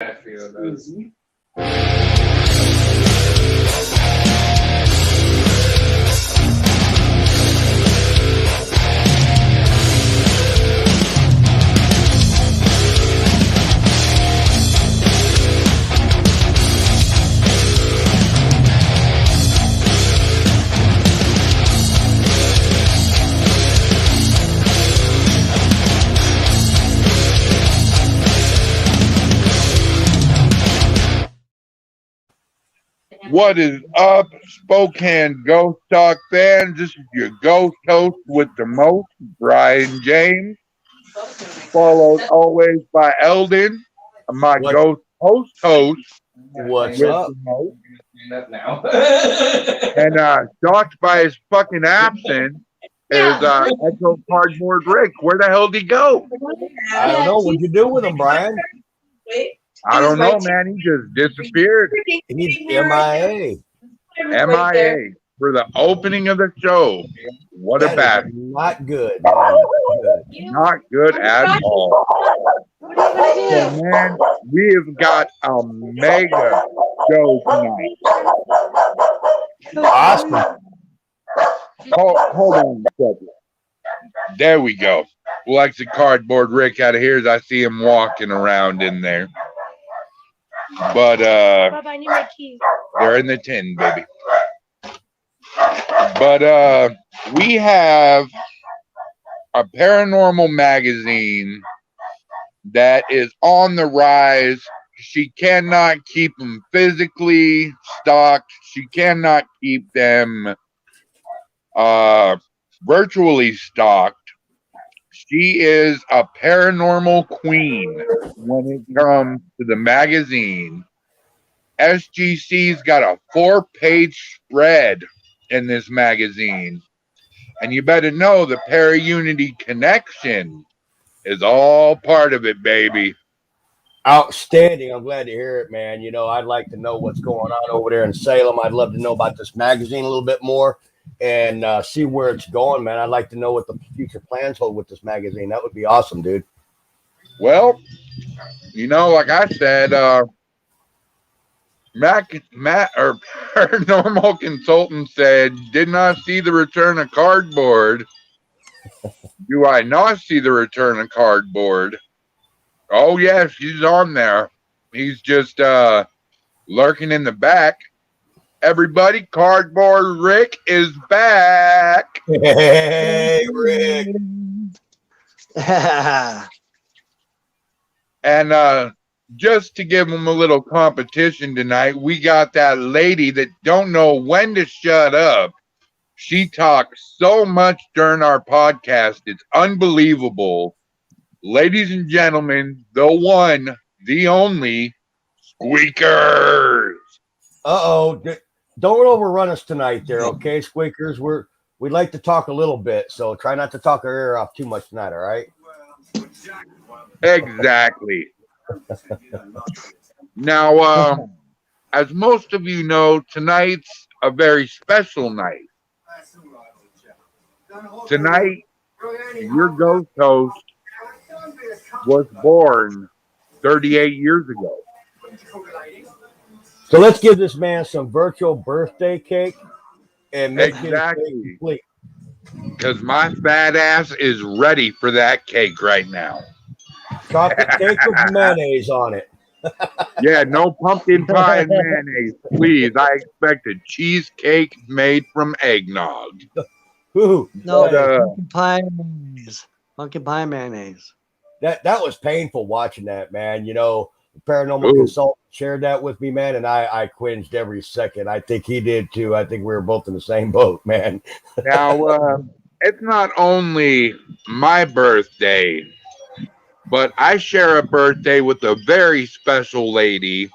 I feel those. What is up, Spokane Ghost Talk fans? This is your ghost host with the most, Brian James, followed always by Eldon, my ghost host. What's up? The most. And shocked by his fucking absence is Echo Cardboard Rick. Where the hell did he go? I don't know. What'd you do with him, Brian? I don't know, man. He just disappeared. He's MIA. MIA for the opening of the show. What a bad. Not good. Not good at all. So, man, we have got a mega show tonight. Awesome. Hold on a second. There we go. We'll exit Cardboard Rick out of here as I see him walking around in there. But Baba, I need my keys. They're in the tin, baby. But we have a paranormal magazine that is on the rise. She cannot keep them physically stocked. She cannot keep them virtually stocked. She is a paranormal queen when it comes to the magazine. SGC's got a 4-page spread in this magazine. And you better know the Para-Unity Connection is all part of it, baby. Outstanding. I'm glad to hear it, man. You know, I'd like to know what's going on over there in Salem. I'd love to know about this magazine a little bit more and see where it's going, man. I'd like to know what the future plans hold with this magazine. That would be awesome, dude. Well, you know, like I said, Matt or paranormal consultant said, did not see the return of cardboard. Do I not see the return of cardboard? Oh, yes, he's on there. He's just lurking in the back. Everybody, Cardboard Rick is back. Hey, Rick. And just to give him a little competition tonight, we got that lady that don't know when to shut up. She talks so much during our podcast. It's unbelievable. Ladies and gentlemen, the one, the only, Squeakers. Uh-oh. Don't overrun us tonight there, okay, Squeakers? We'd like to talk a little bit, so try not to talk our ear off too much tonight, all right? Exactly. Now, as most of you know, tonight's a very special night. Tonight, your ghost host was born 38 years ago. So let's give this man some virtual birthday cake and make it complete. Because my fat ass is ready for that cake right now. Chocolate cake with mayonnaise on it. Yeah, no pumpkin pie and mayonnaise, please. I expect a cheesecake made from eggnog. Ooh, no, pumpkin pie and mayonnaise. Pumpkin pie and mayonnaise. That was painful watching that, man. You know, the paranormal consultant shared that with me, man, and I cringed every second. I think he did too. I think we were both in the same boat, man. Now, it's not only my birthday, but I share a birthday with a very special lady,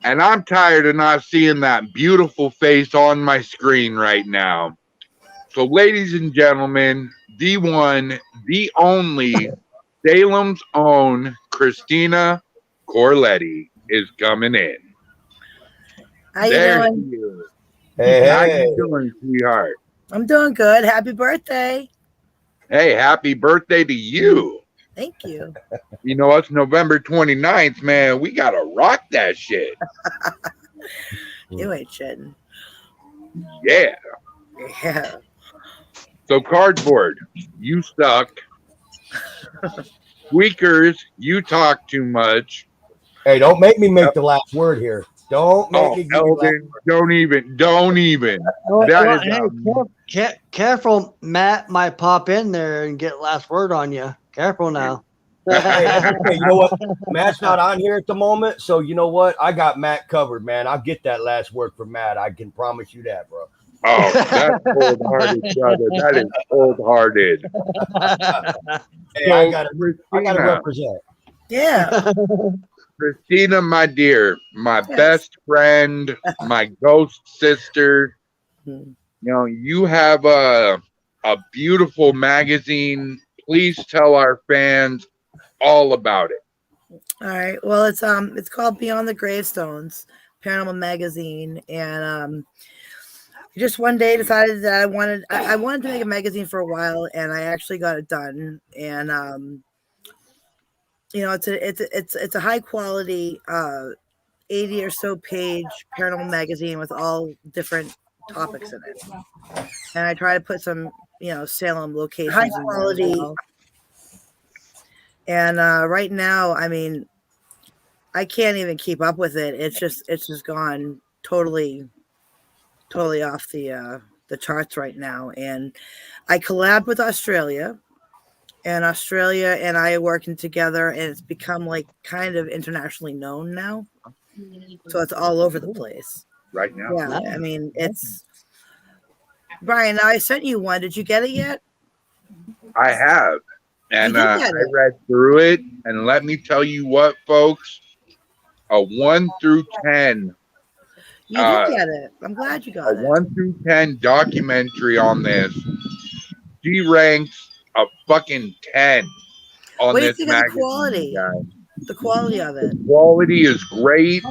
and I'm tired of not seeing that beautiful face on my screen right now. So, ladies and gentlemen, the one, the only, Salem's own Christina Corletti is coming in. How you doing? Hey, how you doing, sweetheart? I'm doing good. Happy birthday. Hey, happy birthday to you. Thank you. You know, it's November 29th, man. We got to rock that shit. You ain't shitting. Yeah. Yeah. So, Cardboard, you suck. Squeakers, you talk too much. Hey, don't make me make the last word here. Don't make me give you last Eldon, don't even. Well, That is hey, careful. Matt might pop in there and get last word on you. Careful now. Hey, you know what? Matt's not on here at the moment, so you know what? I got Matt covered, man. I'll get that last word from Matt. I can promise you that, bro. Oh, that's cold-hearted, brother. That is cold-hearted. Hey, I gotta represent. Yeah. Christina, my dear, my Yes. best friend, my ghost sister. Mhm. You know, you have a beautiful magazine. Please tell our fans all about it. All right. Well, it's called Beyond the Gravestones, Paranormal Magazine, and just one day decided that I wanted to make a magazine for a while, and I actually got it done. And you know, it's a high quality 80 or so page paranormal magazine with all different topics in it, and I try to put some Salem locations high quality. In there as well. And right now, I mean, I can't even keep up with it. It's just gone totally off the charts right now. And I collabed with Australia, and Australia and I are working together, and it's become like kind of internationally known now. So it's all over the place right now. Yeah, I mean, it's Brian. I sent you one. Did you get it yet? I have. And You did I get it. read through it, and let me tell you what, folks, a 1 through 10, You did get it. I'm glad you a got it. 1 through 10 documentary on this. She ranks a fucking 10 on What do you this think of the magazine, quality? guys. The quality of it. The quality is great.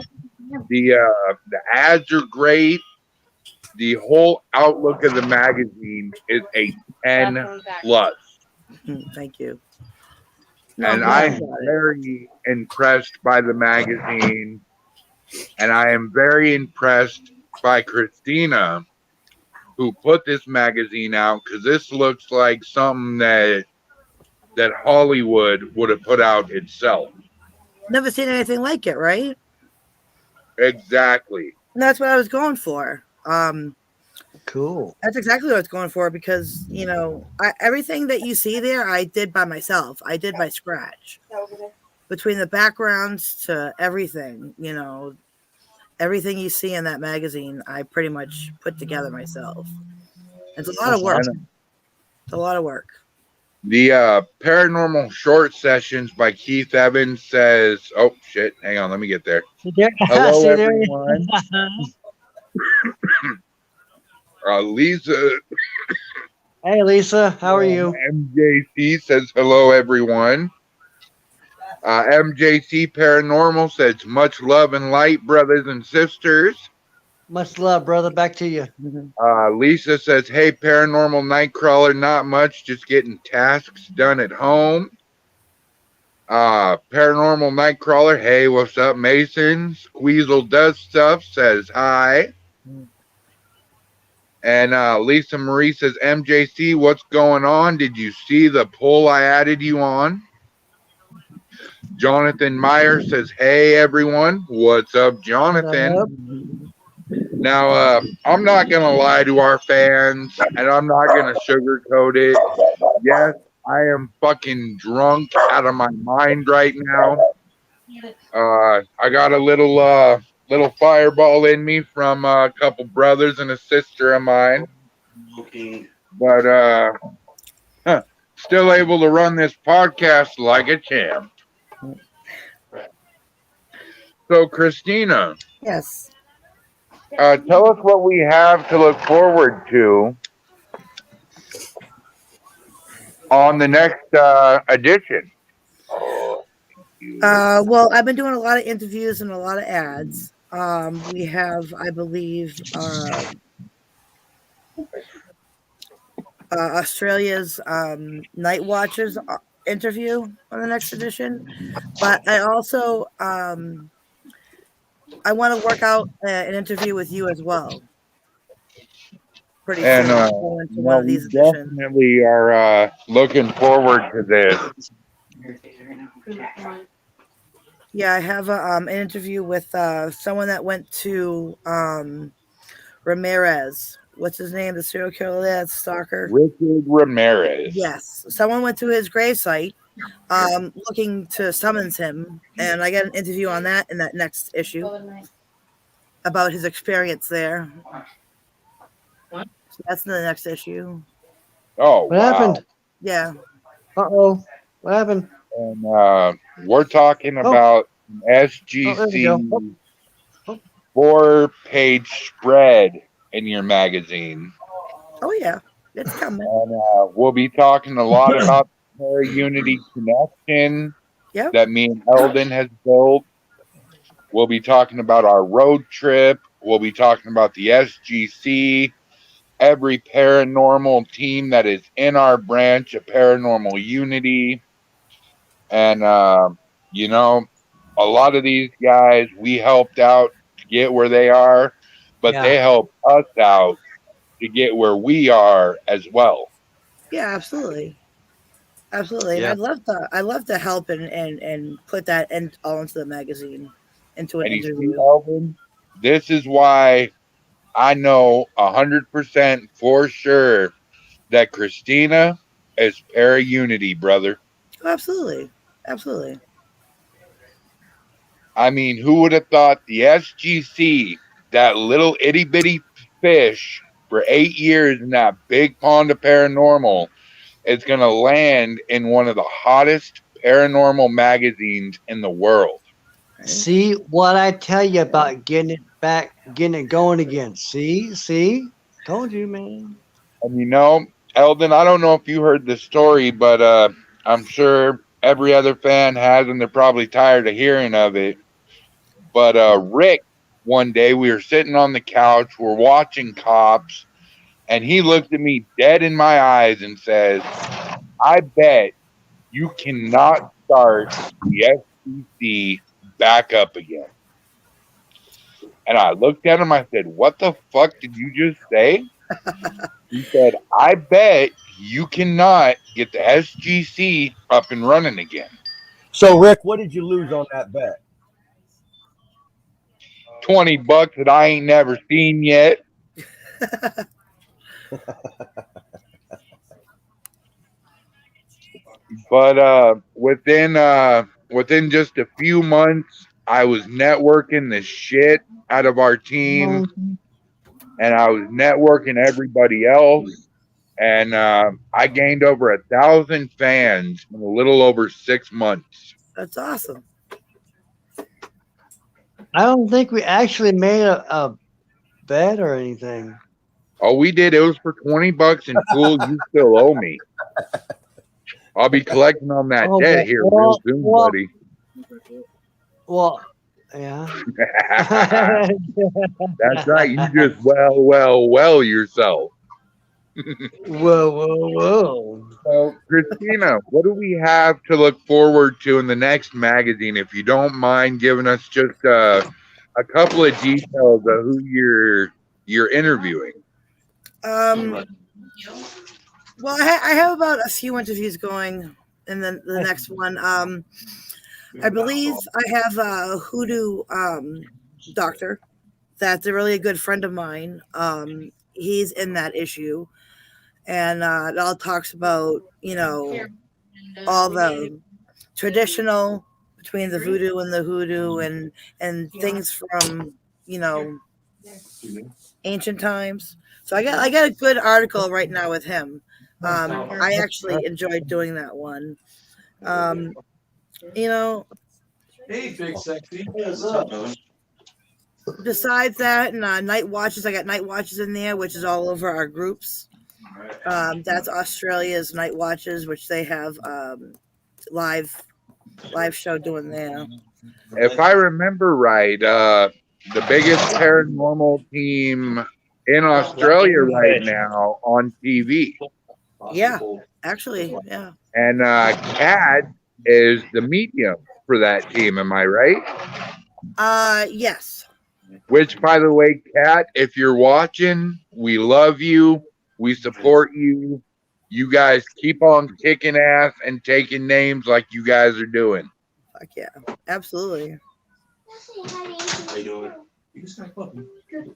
The ads are great. The whole outlook of the magazine is a 10 plus. Thank you. No, And I'm I'm very impressed by the magazine. And I am very impressed by Christina, who put this magazine out, because this looks like something that Hollywood would have put out itself. Never seen anything like it, right? Exactly. And that's what I was going for. Cool. That's exactly what I was going for, because everything that you see there, I did by myself. I did by scratch. Between the backgrounds to everything, everything you see in that magazine, I pretty much put together myself. It's a lot of work. It's a lot of work. The Paranormal Short Sessions by Keith Evans says, oh, shit, hang on, let me get there. Hello, everyone. Lisa. Hey, Lisa, how are you? MJC says, hello, everyone. MJC Paranormal says, much love and light, brothers and sisters. Much love, brother. Back to you. Lisa says, hey, Paranormal Nightcrawler, not much, just getting tasks done at home. Paranormal Nightcrawler, hey, what's up, Mason? Squeezle Does Stuff says hi. And Lisa Marie says, MJC, what's going on? Did you see the poll I added you on? Jonathan Meyer says, hey, everyone. What's up, Jonathan? Now, I'm not going to lie to our fans, and I'm not going to sugarcoat it. Yes, I am fucking drunk out of my mind right now. I got a little fireball in me from a couple brothers and a sister of mine. But still able to run this podcast like a champ. So, Christina. Yes. Tell us what we have to look forward to on the next edition. Well, I've been doing a lot of interviews and a lot of ads. We have, I believe, Australia's night watchers interview on the next edition, but I also I want to work out an interview with you as well. Pretty And soon, go into one of we these editions. definitely are looking forward to this. Yeah, I have an interview with someone that went to Ramirez. What's his name? The serial killer, that stalker. Richard Ramirez. Yes, someone went to his gravesite, looking to summons him, and I got an interview on that in that next issue about his experience there. So that's in the next issue. Oh, What happened? Yeah. Uh-oh. What happened? And we're talking about there we SGC go. 4-page spread in your magazine. Oh yeah, it's coming. And we'll be talking a lot about the Para-Unity connection that me and Eldon has built. We'll be talking about our road trip. We'll be talking about the SGC, every paranormal team that is in our branch of Paranormal Unity. And, you know, a lot of these guys we helped out to get where they are, but they helped us out to get where we are as well. Yeah, absolutely. Absolutely. Yeah. And I'd love to help and put that all into the magazine, into an And you see, interview. Eldon, this is why I know 100% for sure that Christina is Para-Unity, brother. Oh, absolutely. Absolutely. I mean, who would have thought the SGC, that little itty bitty fish for 8 years in that big pond of paranormal, is going to land in one of the hottest paranormal magazines in the world? See what I tell you about getting it back, getting it going again. See? Told you, man. And you know, Eldon, I don't know if you heard the story, but I'm sure every other fan has, and they're probably tired of hearing of it. But Rick, one day we were sitting on the couch, we're watching Cops, and he looked at me dead in my eyes and says, I bet you cannot start the SEC back up again. And I looked at him, I said, what the fuck did you just say? He said, I bet you cannot get the SGC up and running again. So, Rick, what did you lose on that bet? $20 that I ain't never seen yet. But within just a few months, I was networking the shit out of our team, and I was networking everybody else, and I gained over 1,000 fans in a little over 6 months. That's awesome. I don't think we actually made a bet or anything. Oh, we did. It was for $20, and fool, you still owe me. I'll be collecting on that debt here real soon, buddy. Well, yeah. That's right. You just well yourself. Whoa. So, Christina, what do we have to look forward to in the next magazine? If you don't mind giving us just a couple of details of who you're interviewing. Well, I have about a few interviews going in the next one. I believe I have a hoodoo doctor that's a really good friend of mine. He's in that issue, and it all talks about, all the traditional between the voodoo and the hoodoo and things from, ancient times. So I got a good article right now with him. I actually enjoyed doing that one. Hey, big sexy. Besides that, and night watches, I got night watches in there, which is all over our groups. That's Australia's night watches, which they have live show doing there. If I remember right, the biggest paranormal team in Australia right now on TV. Yeah, actually, yeah. And Kat is the medium for that team. Am I right? Yes. Which, by the way, Kat, if you're watching, we love you. We support you. You guys keep on kicking ass and taking names like you guys are doing. Fuck yeah, absolutely.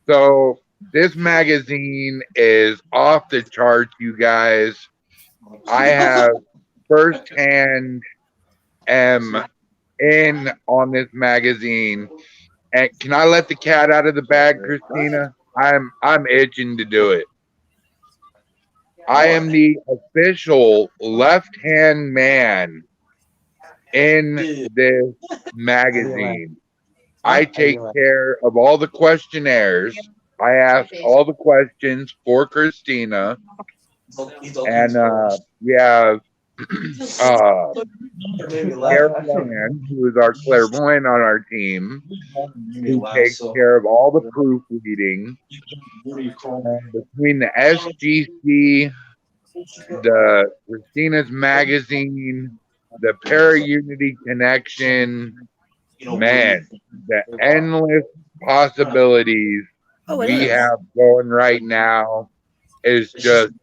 So this magazine is off the charts, you guys. I have firsthand am in on this magazine. And can I let the cat out of the bag, Christina? I'm itching to do it. I am the official left-hand man in this magazine. I take care of all the questionnaires. I ask all the questions for Christina. And we have Caroline, who is our clairvoyant on our team, who takes care of all the proofreading. And between the SGC, the Christina's magazine, the Para-Unity Connection, man, the endless possibilities we have going right now is just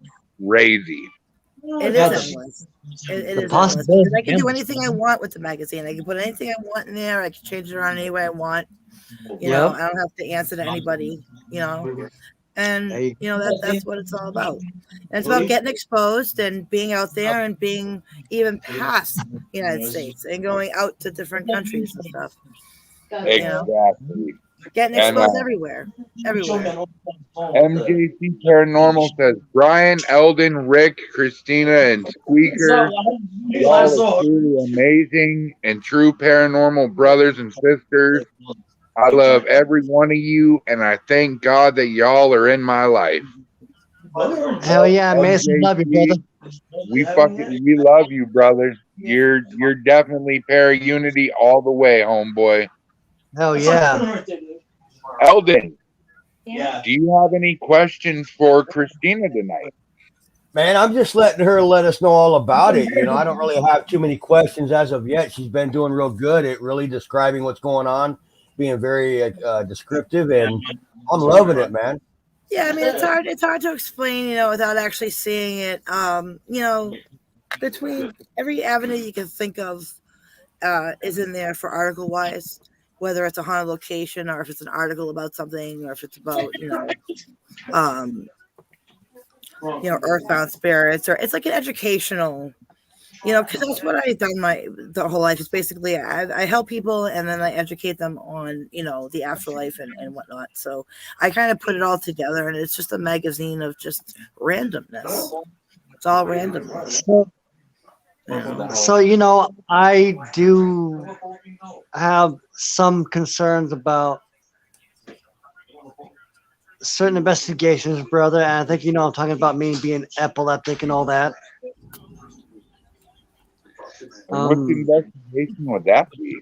crazy. It is endless. It is endless. I can do anything I want with the magazine. I can put anything I want in there. I can change it around any way I want. You know, I don't have to answer to anybody, you know. And you know that's what it's all about. And it's about getting exposed and being out there and being even past the United States and going out to different countries and stuff. Exactly. You know? Getting exposed everywhere. MJC Paranormal says Brian, Eldon, Rick, Christina, and Squeaker. Y'all are truly amazing and true paranormal brothers and sisters. I love every one of you, and I thank God that y'all are in my life. Hell yeah, man. Love you, brother. We love you, brothers. You're definitely Para-Unity all the way, homeboy. Hell yeah. Eldon, do you have any questions for Christina tonight? Man, I'm just letting her let us know all about it. You know, I don't really have too many questions as of yet. She's been doing real good at really describing what's going on, being very descriptive, and I'm loving it, man. Yeah, I mean it's hard to explain, you know, without actually seeing it. You know, between every avenue you can think of is in there for article wise, whether it's a haunted location or if it's an article about something or if it's about, you know, earthbound spirits, or it's like an educational, you know, because that's what I've done the whole life. It's basically I help people and then I educate them on, you know, the afterlife and whatnot. So I kind of put it all together, and it's just a magazine of just randomness. It's all randomness. So, you know, I do have some concerns about certain investigations, brother. And I think, you know, I'm talking about me being epileptic and all that. What investigation would that be?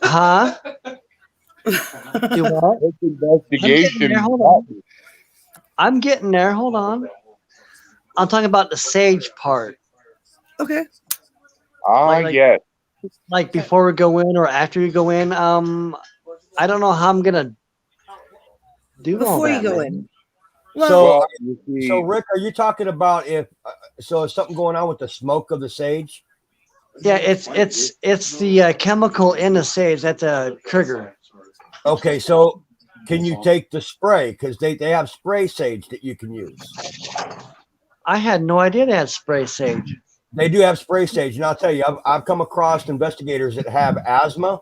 Huh? Do what? What investigation? I'm getting there. Hold on. I'm talking about the sage part. Okay. Yes. Like before we go in or after you go in. I don't know how I'm gonna do before all that, you go man. in. So Rick, are you talking about if is something going on with the smoke of the sage? Yeah, it's the chemical in the sage that's a trigger. Okay, so can you take the spray? Because they have spray sage that you can use. I had no idea they had spray sage. They do have spray sage, and I'll tell you, I've come across investigators that have asthma,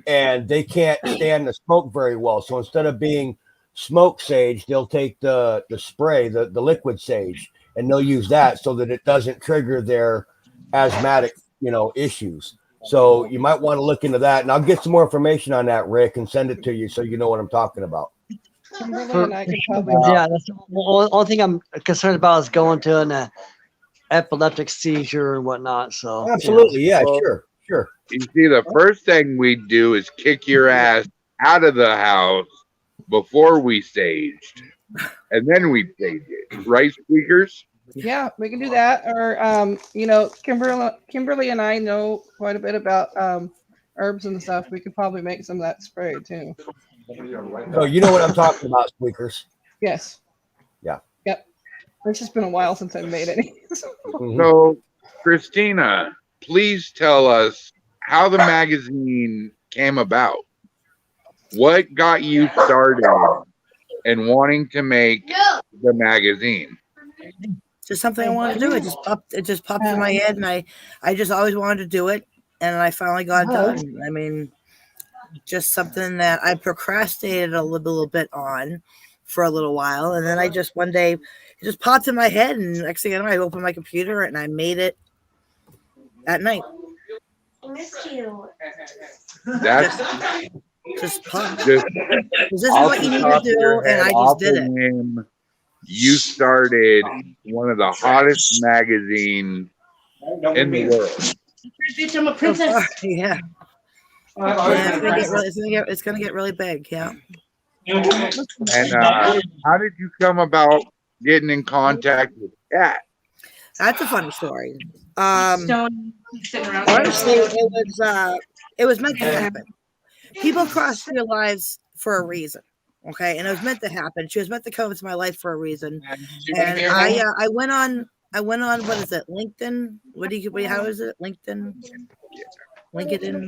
and they can't stand the smoke very well. So instead of being smoke sage, they'll take the spray, the liquid sage, and they'll use that so that it doesn't trigger their asthmatic, you know, issues. So you might want to look into that, and I'll get some more information on that, Rick, and send it to you so you know what I'm talking about. Yeah, that's the only thing I'm concerned about is going to an epileptic seizure and whatnot. So absolutely, yeah, sure. You see, the first thing we do is kick your ass out of the house before we staged, and then we stage it, right, Squeakers? Yeah, we can do that. Or Kimberly and I know quite a bit about herbs and stuff. We could probably make some of that spray too. Oh, you know what I'm talking about, Squeakers. Yes. Yeah. Yep. It's just been a while since I've made any. So, Christina, please tell us how the magazine came about. What got you started in wanting to make the magazine? Just something I wanted to do. It just popped in my head, and I just always wanted to do it, and I finally got it done. I mean, just something that I procrastinated a little bit on for a little while, and then I just one day it just popped in my head, and next thing I know, I opened my computer and I made it at night. I missed you. That's Just popped. just This is off what you the need top to of your do, and head, I off just did a it. whim, you started one of the hottest magazines in the world. Bitch, I'm a So princess. far, yeah. Yeah, it's gonna get really big. Yeah. And how did you come about getting in contact with Kat? That's a funny story. Stone sitting around. Honestly, it was meant to happen. People cross your lives for a reason, okay? And it was meant to happen. She was meant to come into my life for a reason. And I went on. What is it? LinkedIn? How is it? LinkedIn,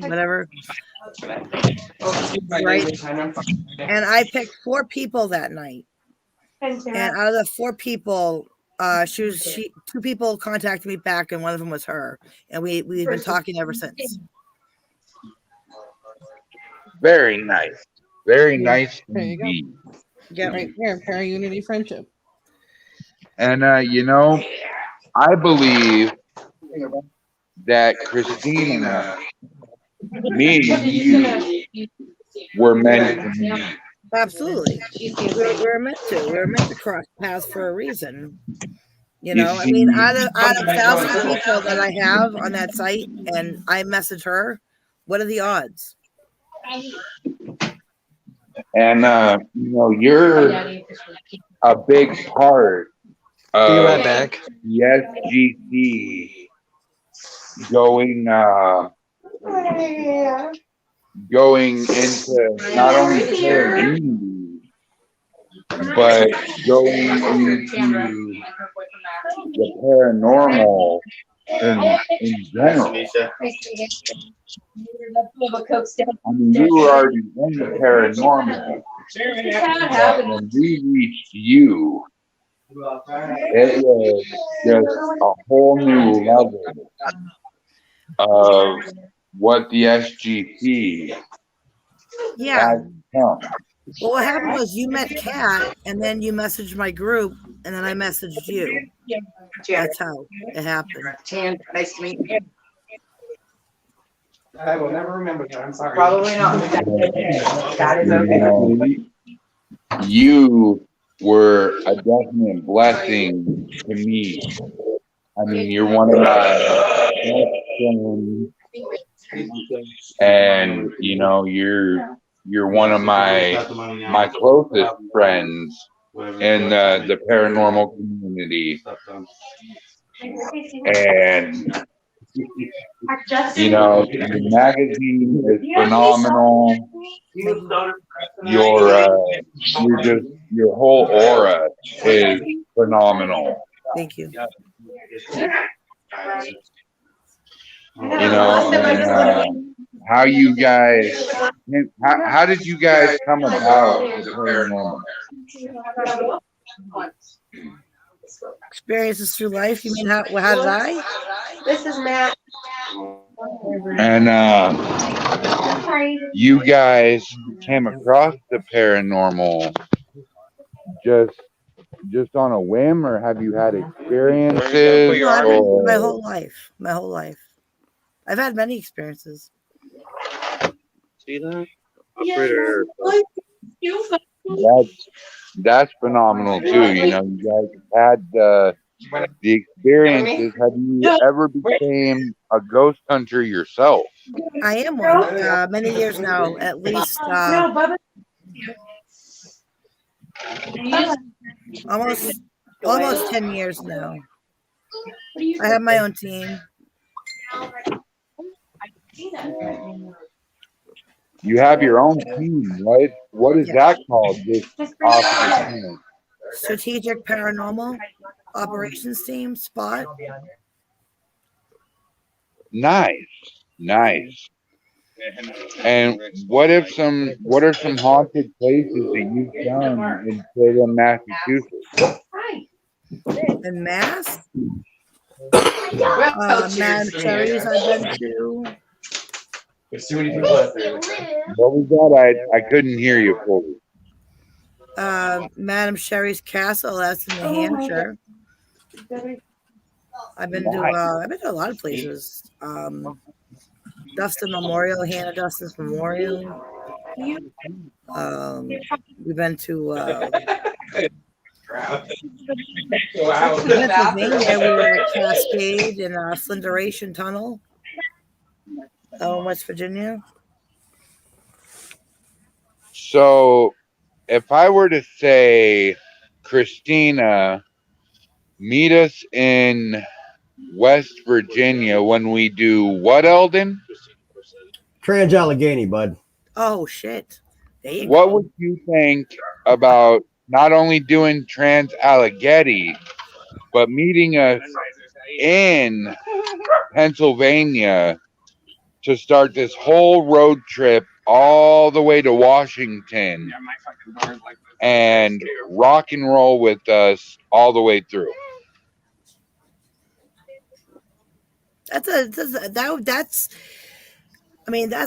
whatever. Right. And I picked 4 people that night. And out of the 4 people, 2 people contacted me back, and one of them was her. And we've been talking ever since. Very nice. Very nice There you go. indeed. Yeah, right here, Para-Unity Friendship. And I believe that Christina, me and you were meant to meet. Absolutely. We were meant to. We were meant to cross paths for a reason. You You know, I see- mean, out of thousands of people that I have on that site, and I message her, what are the odds? And you're a big part Be of right back. the SGC going into not only community, but going into the paranormal in general. I mean, you were already in the paranormal, but when we reached you, it was just a whole new level of what the SGP Yeah. has become. Well, what happened was you met Kat, and then you messaged my group, and then I messaged you. That's how it happened. Nice to meet you. I will never remember that. I'm sorry. Probably not. That is okay. You were a definite blessing to me. I mean, you're one of my best friends, and you're one of my closest friends in the paranormal community. And the magazine is phenomenal. Your whole aura is phenomenal. Thank you. How you guys? How did you guys come about the paranormal? Experiences through life. You mean how did I? This is Matt. And you guys came across the paranormal just on a whim, or have you had experiences? No, I've been my whole life. My whole life. I've had many experiences. See that? That's phenomenal too. You guys had the experiences. Have you ever became a ghost hunter yourself? I am one. Many years now, at least. Almost 10 years now. I have my own team. You have your own team. What is that called? This awesome team. Strategic Paranormal Operations Team, SPOT. Nice. And what are some haunted places that you've done in Salem, Massachusetts? In Mass? Madam Sherry's I've been to. There's too many people out there. What was that? I couldn't hear you fully. Madam Sherry's Castle, that's in New Hampshire. I've been to a lot of places. Dustin Memorial, Hannah Dustin's Memorial. We've been to Pennsylvania. We were at Cascade and Slinderation Tunnel. In West Virginia. So, if I were to say, Christina, meet us in West Virginia when we do what, Eldon? Trans-Allegheny, bud. Oh, shit. There you What go. would you think about not only doing Trans-Allegheny, but meeting us in Pennsylvania to start this whole road trip all the way to Washington and rock and roll with us all the way through? That's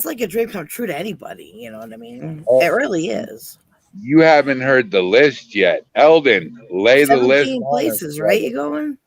like a dream come true to anybody. You know what I mean? It really is. You haven't heard the list yet. Eldon, lay the list. 17 places, right? You going?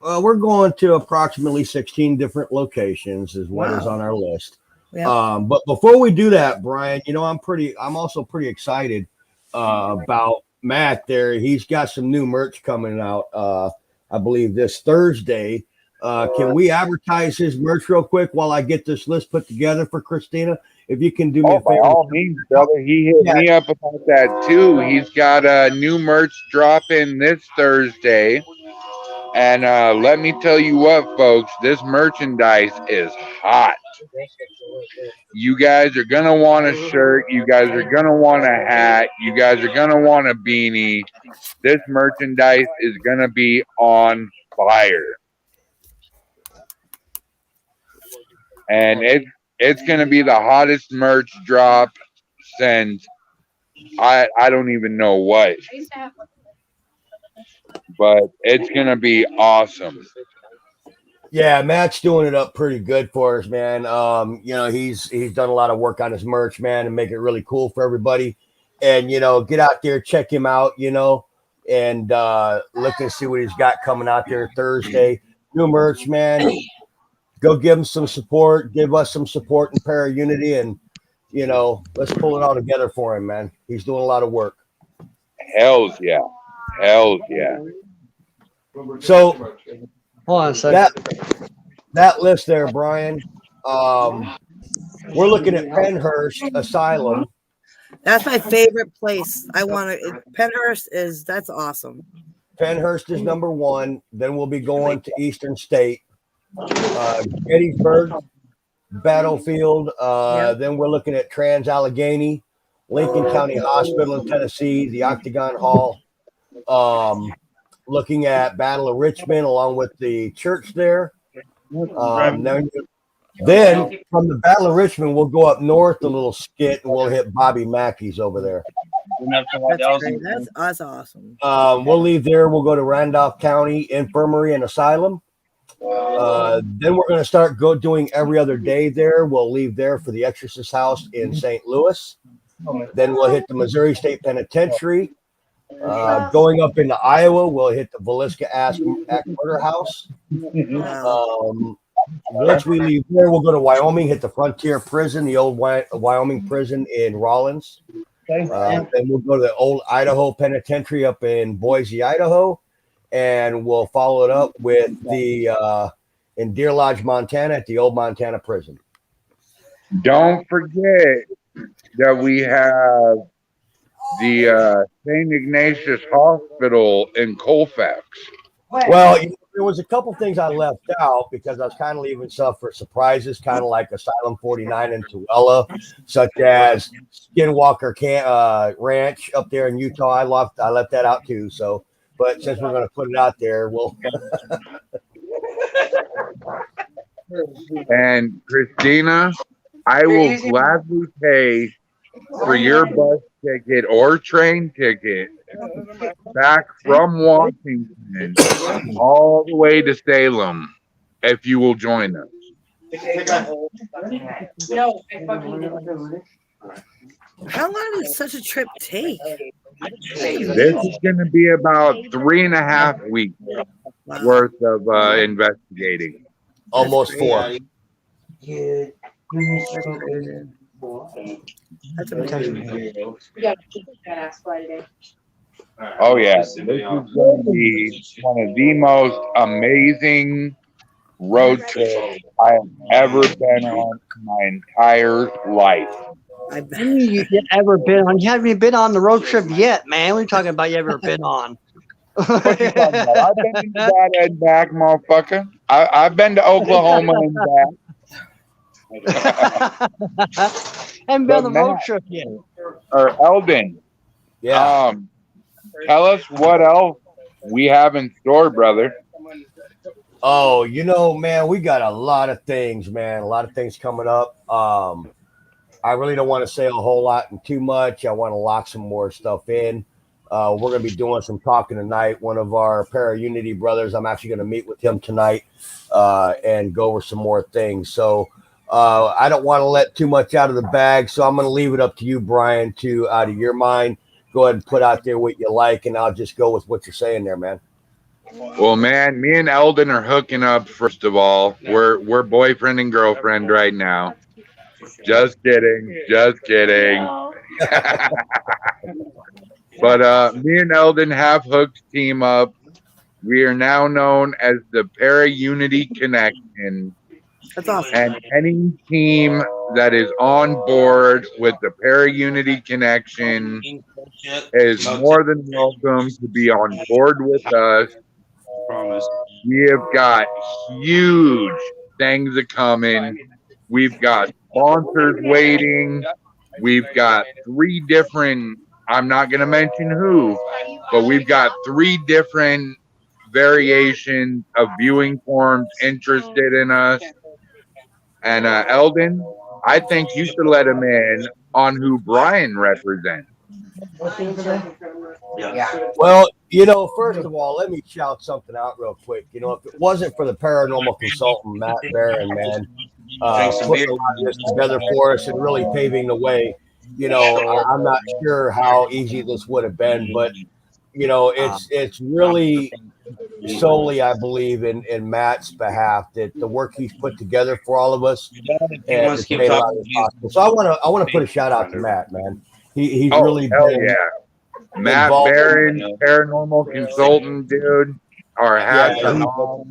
We're going to approximately 16 different locations is what is on our list. Yeah. But before we do that, Brian, I'm also pretty excited about Matt there. He's got some new merch coming out, I believe this Thursday. Can we advertise his merch real quick while I get this list put together for Christina? If you can do me a By favor. all means, brother. He hit me up about that too. He's got a new merch dropping this Thursday. And let me tell you what, folks, this merchandise is hot. You guys are going to want a shirt. You guys are going to want a hat. You guys are going to want a beanie. This merchandise is going to be on fire. And it's going to be the hottest merch drop since I don't even know what. But it's going to be awesome. Yeah, Matt's doing it up pretty good for us, man. He's done a lot of work on his merch, man, and make it really cool for everybody. And, get out there, check him out, and look and see what he's got coming out there Thursday. New merch, man. Go give him some support. Give us some support and Para Unity, and, let's pull it all together for him, man. He's doing a lot of work. Hells yeah. So, hold on a second. That list there, Brian. We're looking at Penhurst Asylum. That's my favorite place. Penhurst that's awesome. Penhurst is number one. Then we'll be going to Eastern State, Gettysburg, Battlefield. Then we're looking at Trans-Allegheny, Lincoln County Hospital in Tennessee, the Octagon Hall. Looking at Battle of Richmond along with the church there. Then from the Battle of Richmond, we'll go up north a little skit and we'll hit Bobby Mackey's over there. That's great. That's awesome. We'll leave there. We'll go to Randolph County Infirmary and Asylum. Then we're going to start doing every other day there. We'll leave there for the Exorcist House in St. Louis. Then we'll hit the Missouri State Penitentiary. Going up into Iowa, we'll hit the Villisca Act Murder House. Once we leave there, we'll go to Wyoming, hit the Frontier Prison, the old Wyoming prison in Rawlins. Then we'll go to the old Idaho Penitentiary up in Boise, Idaho, and we'll follow it up with the in Deer Lodge, Montana, at the old Montana prison. Don't forget that we have the St. Ignatius Hospital in Colfax. Well, there was a couple things I left out because I was kind of leaving stuff for surprises, kind of like Asylum 49 and Tooele, such as Skinwalker Ranch up there in Utah. I left that out too. So, but since we're going to put it out there, we'll. And Christina, I will gladly pay for your bus ticket or train ticket back from Washington all the way to Salem if you will join us. No, How long does such a trip take? This is going to be about 3.5 weeks worth of investigating. Almost 4. That's amazing. Yeah, that ass fly today. Oh, yeah. This is going to be one of the most amazing road trips I have ever been on in my entire life. You ever been on? You haven't even been on the road trip yet, man. What are you talking about? You ever been on? What you talking about? I've been to Nevada and back, motherfucker. I've been to Oklahoma and back. Haven't been on the But road Matt, trip yet. Or Eldon. Yeah. Tell us what else we have in store, brother. Oh, man, we got a lot of things, man. A lot of things coming up. I really don't want to say a whole lot and too much. I want to lock some more stuff in. We're going to be doing some talking tonight. One of our Para-Unity brothers, I'm actually going to meet with him tonight and go over some more things. So I don't want to let too much out of the bag. So I'm going to leave it up to you, Brian, to out of your mind, go ahead and put out there what you like, and I'll just go with what you're saying there, man. Well, man, me and Eldon are hooking up. First of all, we're boyfriend and girlfriend right now. Just kidding. But me and Eldon have hooked team up. We are now known as the Para-Unity Connection. That's awesome. And any team that is on board with the Para-Unity Connection is more than welcome to be on board with us. We have got huge things coming. We've got sponsors waiting. We've got 3 different, I'm not going to mention who, but we've got 3 different variations of viewing forms interested in us. And Eldon, I think you should let him in on who Brian represents. Well, first of all, let me shout something out real quick. If it wasn't for the paranormal consultant, Matt Barron, man, putting a lot of this together for us and really paving the way, I'm not sure how easy this would have been, but, it's really solely, I believe, in Matt's behalf that the work he's put together for all of us and it's made a lot of it possible. So I want to put a shout out to Matt, man. He's really been Matt Barron, paranormal consultant, dude. Our hats are off.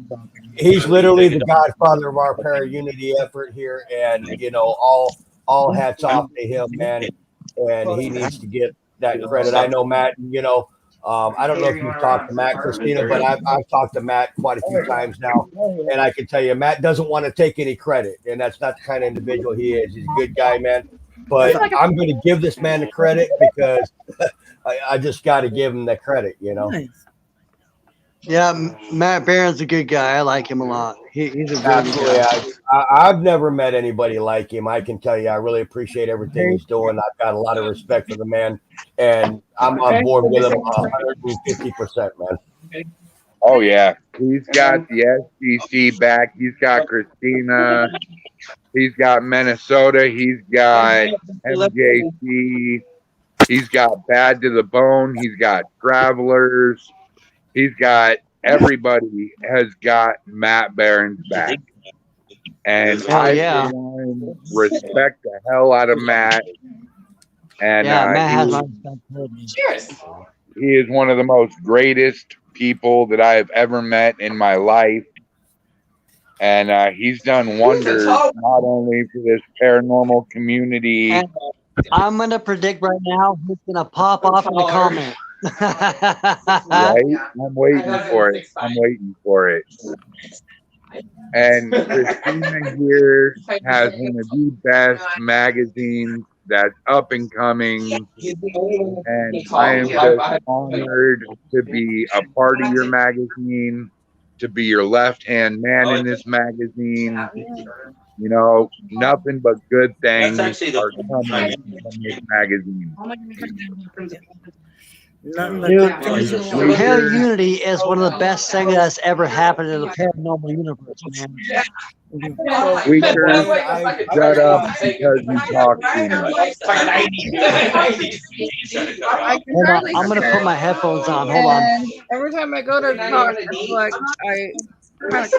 He's literally the godfather of our Para-Unity effort here, and all hats off to him, man. And he needs to get that credit. I know Matt. I don't know if you've talked to Matt, Christina, but I've talked to Matt quite a few times now, and I can tell you, Matt doesn't want to take any credit, and that's not the kind of individual he is. He's a good guy, man. But I'm going to give this man the credit because I just got to give him the credit, Nice. Yeah, Matt Barron's a good guy. I like him a lot. He's a really good Absolutely. guy. I've never met anybody like him. I can tell you, I really appreciate everything he's doing. I've got a lot of respect for the man, and I'm on board with him 150%, man. Oh, yeah. He's got the SBC back. He's got Christina. He's got Minnesota. He's got MJC. He's got Bad to the Bone. He's got Travelers. He's got everybody has got Matt Barron's back. And I for one, respect the hell out of Matt. And Matt has my respect. Cheers. he is one of the most greatest people that I have ever met in my life. And he's done wonders not only for this paranormal community. And I'm going to predict right now who's going to pop off in the comments. Right? I'm waiting for it. I'm waiting for it. And Christina here has one of the best magazines that's up and coming. And I am just honored to be a part of your magazine, to be your left-hand man in this magazine. You know, nothing but good things are coming from this magazine. Nothing but Dude, good things. Unity is one of the best things that's ever happened in the paranormal universe, man. Tweakers, shut up because you talk too much. Hold on, I'm gonna put my headphones on. Hold on. And every time I go to talk, it's like I kind of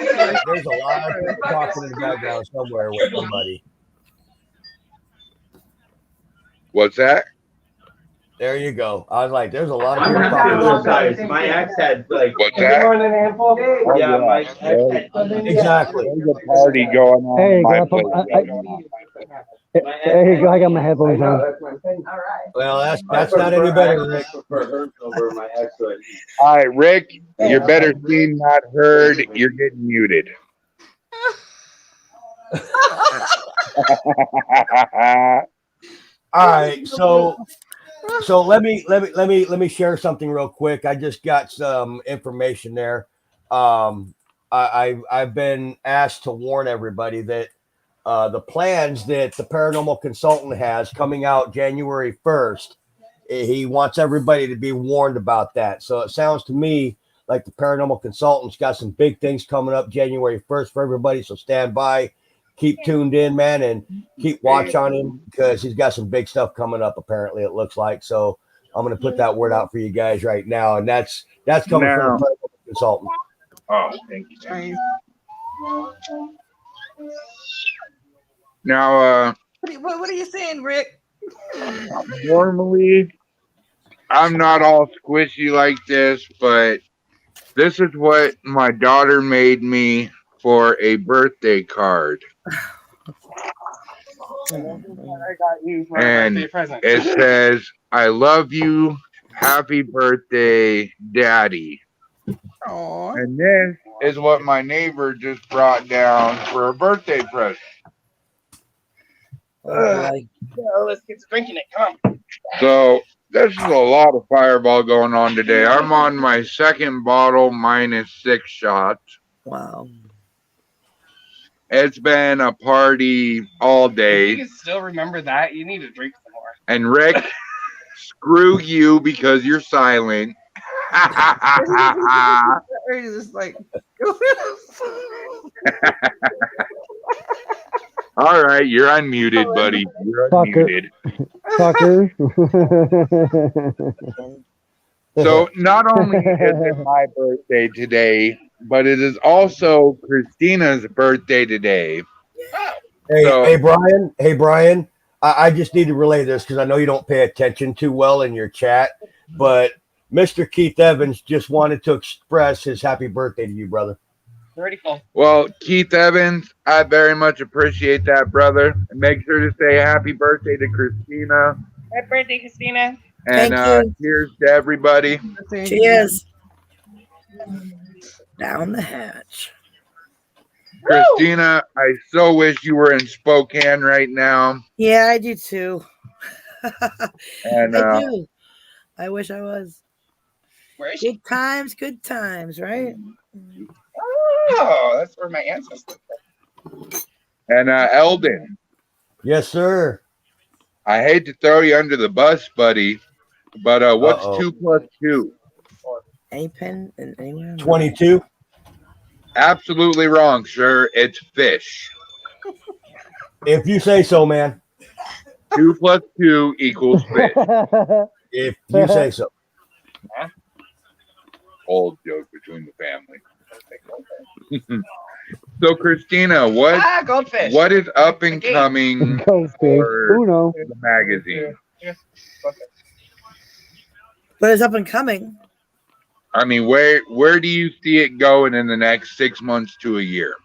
There's a lot of people talking in the background somewhere with somebody. What's that? There you go. I was like, there's a lot of people talking. Guys, my ex had like. What's that? Oh, yeah, my ex had. Exactly. There's a party going on Hey, in my go place up, right now. There you go. I got my headphones on. Well, that's not any better, Rick. All right, Rick, you're better seen, not heard. You're getting muted. All right, so let me share something real quick. I just got some information there. I've been asked to warn everybody that the plans that the paranormal consultant has coming out January 1st, he wants everybody to be warned about that. So it sounds to me like the paranormal consultant's got some big things coming up January 1st for everybody. So stand by, keep tuned in, man, and keep watch on him because he's got some big stuff coming up. Apparently, it looks like. So I'm going to put that word out for you guys right now, and that's coming from the paranormal consultant. Oh, thank you. Now, What are you saying, Rick? normally I'm not all squishy like this, but this is what my daughter made me for a birthday card. And it says, "I love you. Happy birthday, Daddy." Aww. And this is what my neighbor just brought down for a birthday present. Let's get drinking it. Come on. So this is a lot of fireball going on today. I'm on my second bottle minus 6 shots. Wow. It's been a party all If day. you can still remember that, you need to drink some more. And Rick, screw you because you're silent. It's just like, All right, you're unmuted, buddy. You're unmuted. Fucker. So not only is it my birthday today, but it is also Christina's birthday today. Hey, Brian. I just need to relay this because I know you don't pay attention too well in your chat, but Mr. Keith Evans just wanted to express his happy birthday to you, brother. Already full. Well, Keith Evans, I very much appreciate that, brother. And make sure to say happy birthday to Christina. Happy birthday, Christina. And Thank you. cheers to everybody. Cheers. Down the hatch. Christina, I so wish you were in Spokane right now. Yeah, I do too. And I do. I wish I was. Where is she? Good times, right? Oh, that's where my ancestors are. and Eldon, Yes, sir. I hate to throw you under the bus, buddy, but what's 2 plus 2? Any pen and anywhere? 22. Absolutely wrong, sir. It's fish. If you say so, man. 2 plus 2 equals fish. If you say so. Old joke between the family. So, Christina, Goldfish. what is up and coming Goldfish. for Uno. the magazine? But it's up and coming. I mean, where do you see it going in the next 6 months to a year?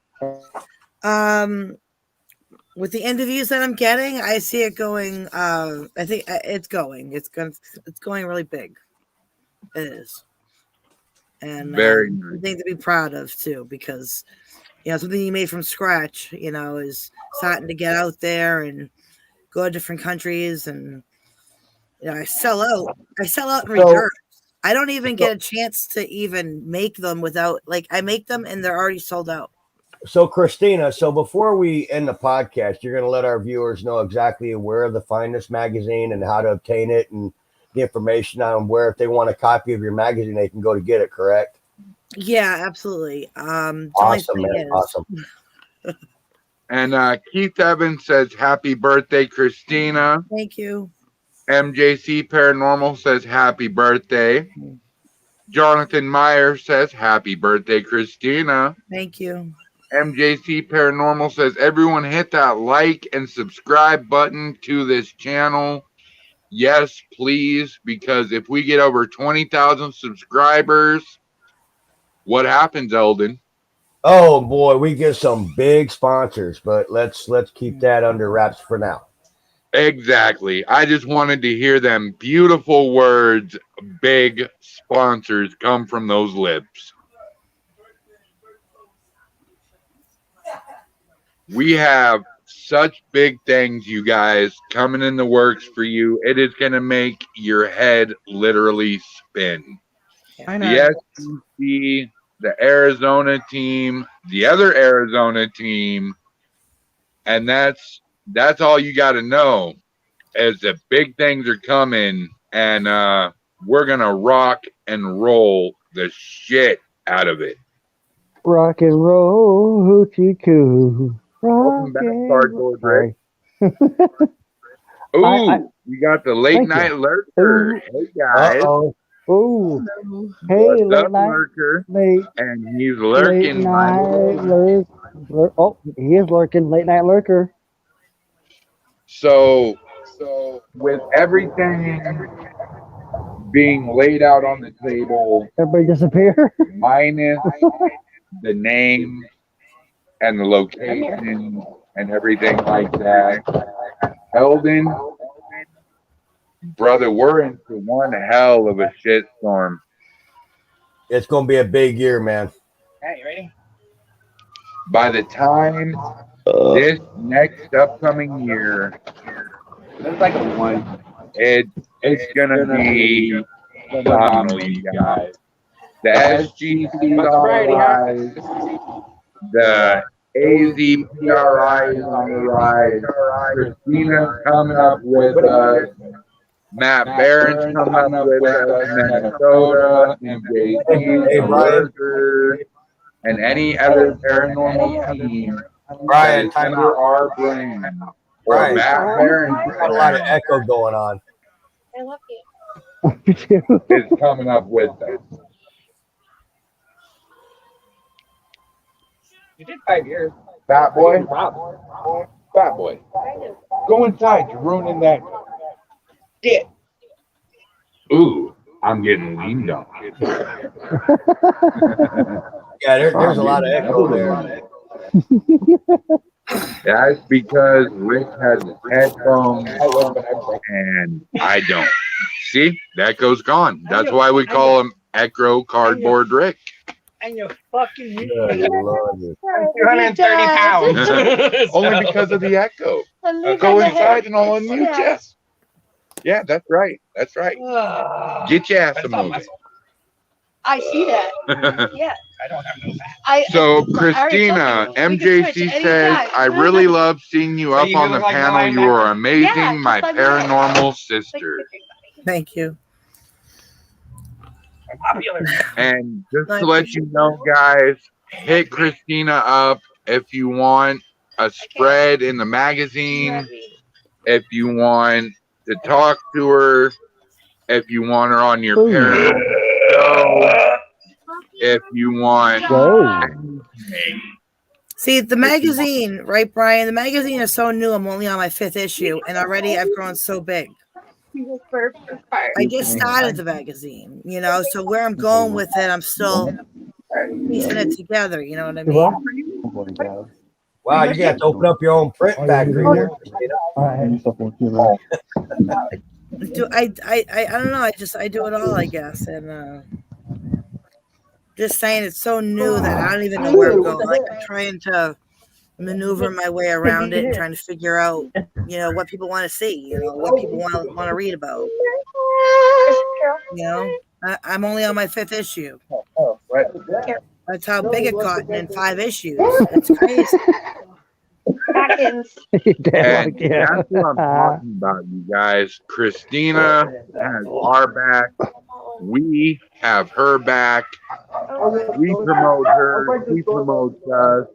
With the interviews that I'm getting, I see it going. I think it's going. It's going really big. It is. And Very something to be proud of too, because something you made from scratch, is starting to get out there and go to different countries, and I sell out in reserve. I don't even get a chance to even make them without, I make them and they're already sold out. So Christina, before we end the podcast, you're going to let our viewers know exactly where to find this magazine and how to obtain it, and the information on where, if they want a copy of your magazine, they can go to get it, correct? Yeah, absolutely. Awesome, man. Awesome. And Keith Evans says, happy birthday, Christina. Thank you. MJC Paranormal says, happy birthday. Jonathan Meyer says, happy birthday, Christina. Thank you. MJC Paranormal says, everyone hit that like and subscribe button to this channel. Yes, please, because if we get over 20,000 subscribers, what happens, Eldon? Oh boy, we get some big sponsors, but let's keep that under wraps for now. Exactly. I just wanted to hear them beautiful words, big sponsors, come from those lips. We have such big things, you guys, coming in the works for you. It is going to make your head literally spin. I know. The SEC, the Arizona team, the other Arizona team, and that's all you got to know, is that big things are coming, and we're going to rock and roll the shit out of it. Rock and roll, hoochie coo. Welcome back, Cardboard Rick. Ooh, we got the late night lurker. Hey, guys. Oh, hey, what's late up, night lurker? And he's Late lurking. night oh, he is lurking. Late night lurker. So with everything being laid out on the table, Everybody disappear. minus the name and the location and everything like that, Eldon, brother, we're into one hell of a shitstorm. It's going to be a big year, man. Hey, you ready? By the time this next upcoming year, Looks like a one. it's gonna be phenomenal, you guys. The SGC rise, the AZPRI is on the rise. Christina's coming up with us. Matt Barron's coming up with us. Minnesota, MJC, Lurker, and any other paranormal team. Brian, time under out. our brand. Or Brian, Matt Barron's got a lot of echo going on. I love you. is coming up with us. You did 5 years. Fat boy. Fat boy. Go inside. You're ruining that. Get. Ooh, I'm getting leaned on. Yeah, there's a lot of echo there. That's because Rick has his headphones and I don't. See, that goes gone. That's why we call him Echo Cardboard Rick. And you're fucking me. Good Lord. 230 pounds. Only because of the echo. Go inside and I'll unmute you. Yeah, that's right. That's right. Get your ass a movie. I see that. Yeah. I don't have no fat. So, Christina, MJC says, I really love seeing you up on the panel. You are amazing, my paranormal sister. Thank you. Popular. And just to let you know, guys, hit Christina up if you want a spread in the magazine, if you want to talk to her, if you want her on your paranormal show, if you want. See, the magazine, right, Brian? The magazine is so new. I'm only on my 5th issue, and already I've grown so big. I just started the magazine, so where I'm going with it, I'm still piecing it together. You know what I mean? Wow, you got to open up your own print factory there. I don't know. I do it all, I guess, and just saying it's so new that I don't even know where I'm going. Like I'm trying to maneuver my way around it and trying to figure out, what people want to see, what people want to read about. I'm only on my 5th issue. That's how big it got in 5 issues. It's crazy. And that's what I'm talking about, you guys. Christina has our back. We have her back. We promote her. She promotes us.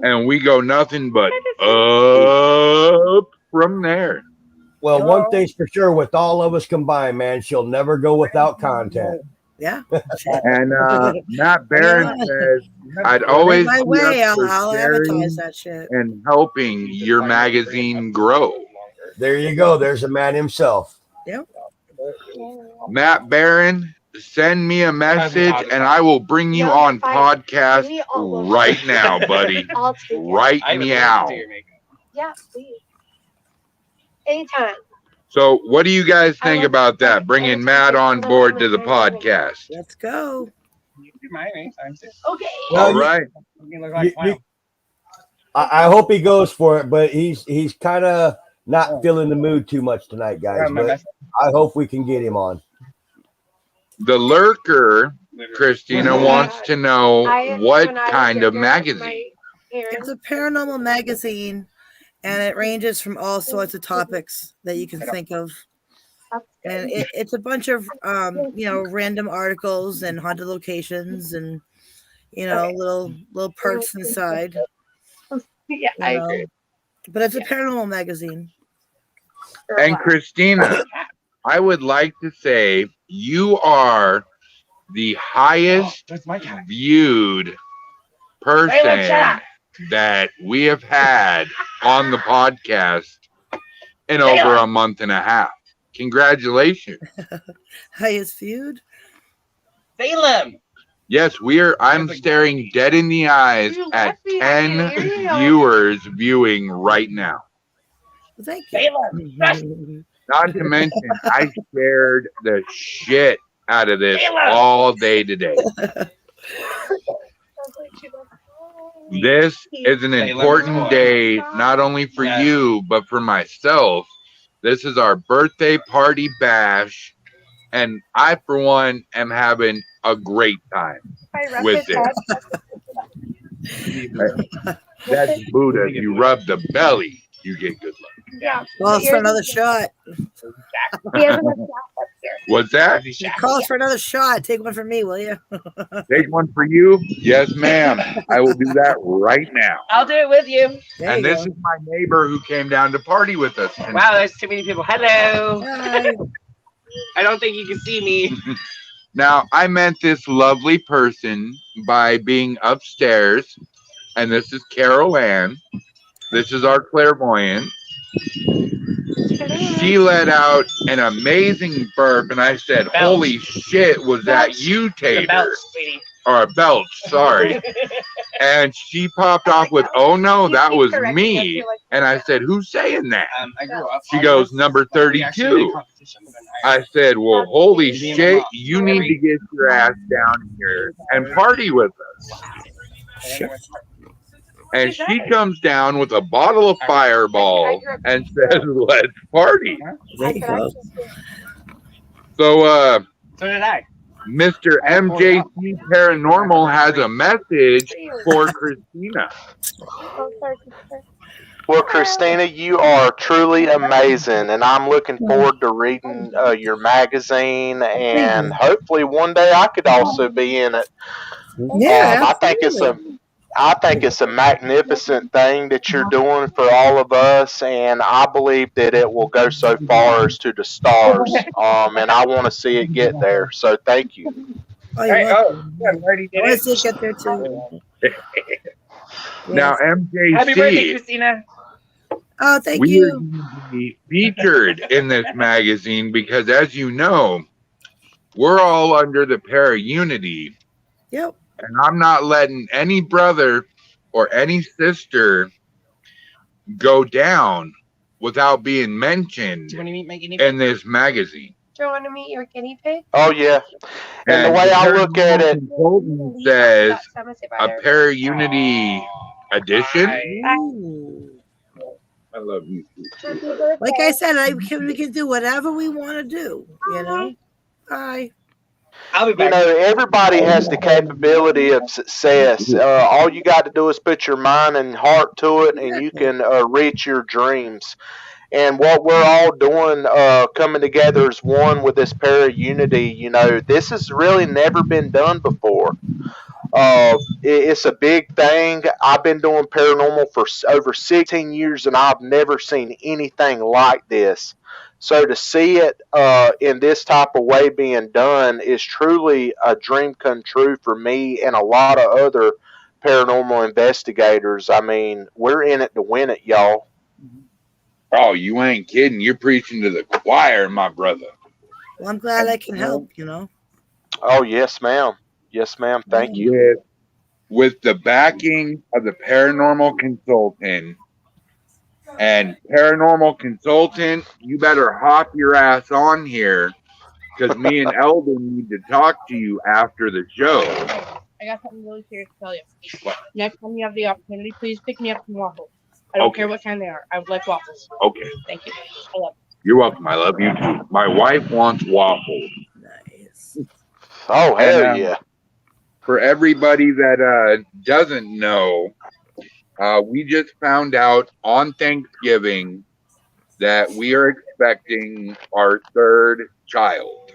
And we go nothing but up from there. Well, one thing's for sure, with all of us combined, man, she'll never go without content. Yeah. And Matt Barron says, I'd always my be way. up for I'll sharing advertise that shit. and helping your magazine grow. There you go. There's a man himself. Yep. Matt Barron, send me a message and I will bring you on podcast right now, buddy. Right meow. Yeah, please. Anytime. So what do you guys think about that? Bringing Matt on board to the podcast. Let's go. Okay. All right. I hope he goes for it, but he's kind of not feeling the mood too much tonight, guys. But I hope we can get him on. The Lurker, Christina, wants to know what kind of magazine. It's a paranormal magazine, and it ranges from all sorts of topics that you can think of. And it's a bunch of random articles and haunted locations and little perks inside. Yeah, I agree. But it's a paranormal magazine. And Christina, I would like to say you are the highest viewed person that we have had on the podcast in over a month and a half. Congratulations. Highest viewed? Salem. Yes, I'm staring dead in the eyes at 10 viewers viewing right now. Thank you. Not to mention, I shared the shit out of this all day today. This is an important day, not only for you, but for myself. This is our birthday party bash, and I, for one, am having a great time with it. That's Buddha. You rub the belly, you get good luck. Yeah. Calls for another shot. What's that? Calls for another shot. Take one for me, will you? Take one for you? Yes, ma'am. I will do that right now. I'll do it with you. And this is my neighbor who came down to party with us tonight. Wow, there's too many people. Hello. Hi. I don't think you can see me. Now, I met this lovely person by being upstairs, and this is Carol Ann. This is our clairvoyant. She let out an amazing burp, and I said, holy shit, was that you, Tater? Or a belch, sorry. And she popped off with, oh no, that was me. And I said, who's saying that? She goes, number 32. I said, well, holy shit, you need to get your ass down here and party with us. And she comes down with a bottle of Fireball and says, let's party. So did I. Mr. MJC Paranormal has a message for Christina. Well, Christina, you are truly amazing, and I'm looking forward to reading your magazine, and hopefully one day I could also be in it. Yeah, I think it's a magnificent thing that you're doing for all of us, and I believe that it will go so far as to the stars. And I want to see it get there. So thank you. I want to get there too. Now, MJC. Happy birthday, Christina. Oh, thank we you. are going to be featured in this magazine because, as you know, we're all under the para-unity. Yep. And I'm not letting any brother or any sister go down without being mentioned Do you want to meet my guinea in this magazine. Do you want to meet your guinea pig? Oh yeah. And the way I look at it, Consultant says a Para-Unity edition. I love you. Like I said, we can do whatever we want to do. You know. Bye. you know, everybody has the capability of success. All you got to do is put your mind and heart to it, and you can reach your dreams. And what we're all doing, coming together as one with this Para-Unity, you know, this has really never been done before. It's a big thing. I've been doing paranormal for over 16 years, and I've never seen anything like this. So to see it in this type of way being done is truly a dream come true for me and a lot of other paranormal investigators. I mean, we're in it to win it, y'all. Oh, you ain't kidding. You're preaching to the choir, my brother. Well, I'm glad I can help, you know. Oh, yes, ma'am. Yes, ma'am. Thank you. With the backing of the paranormal consultant, and paranormal consultant, you better hop your ass on here, because me and Eldon need to talk to you after the show. I got something really serious to tell you. What? Next time you have the opportunity, please pick me up some waffles. I don't care what kind they are. I would like waffles. Okay. Thank you. I love you. You're welcome. I love you too. My wife wants waffles. Nice. Oh, hell yeah. For everybody that doesn't know, we just found out on Thanksgiving that we are expecting our third child.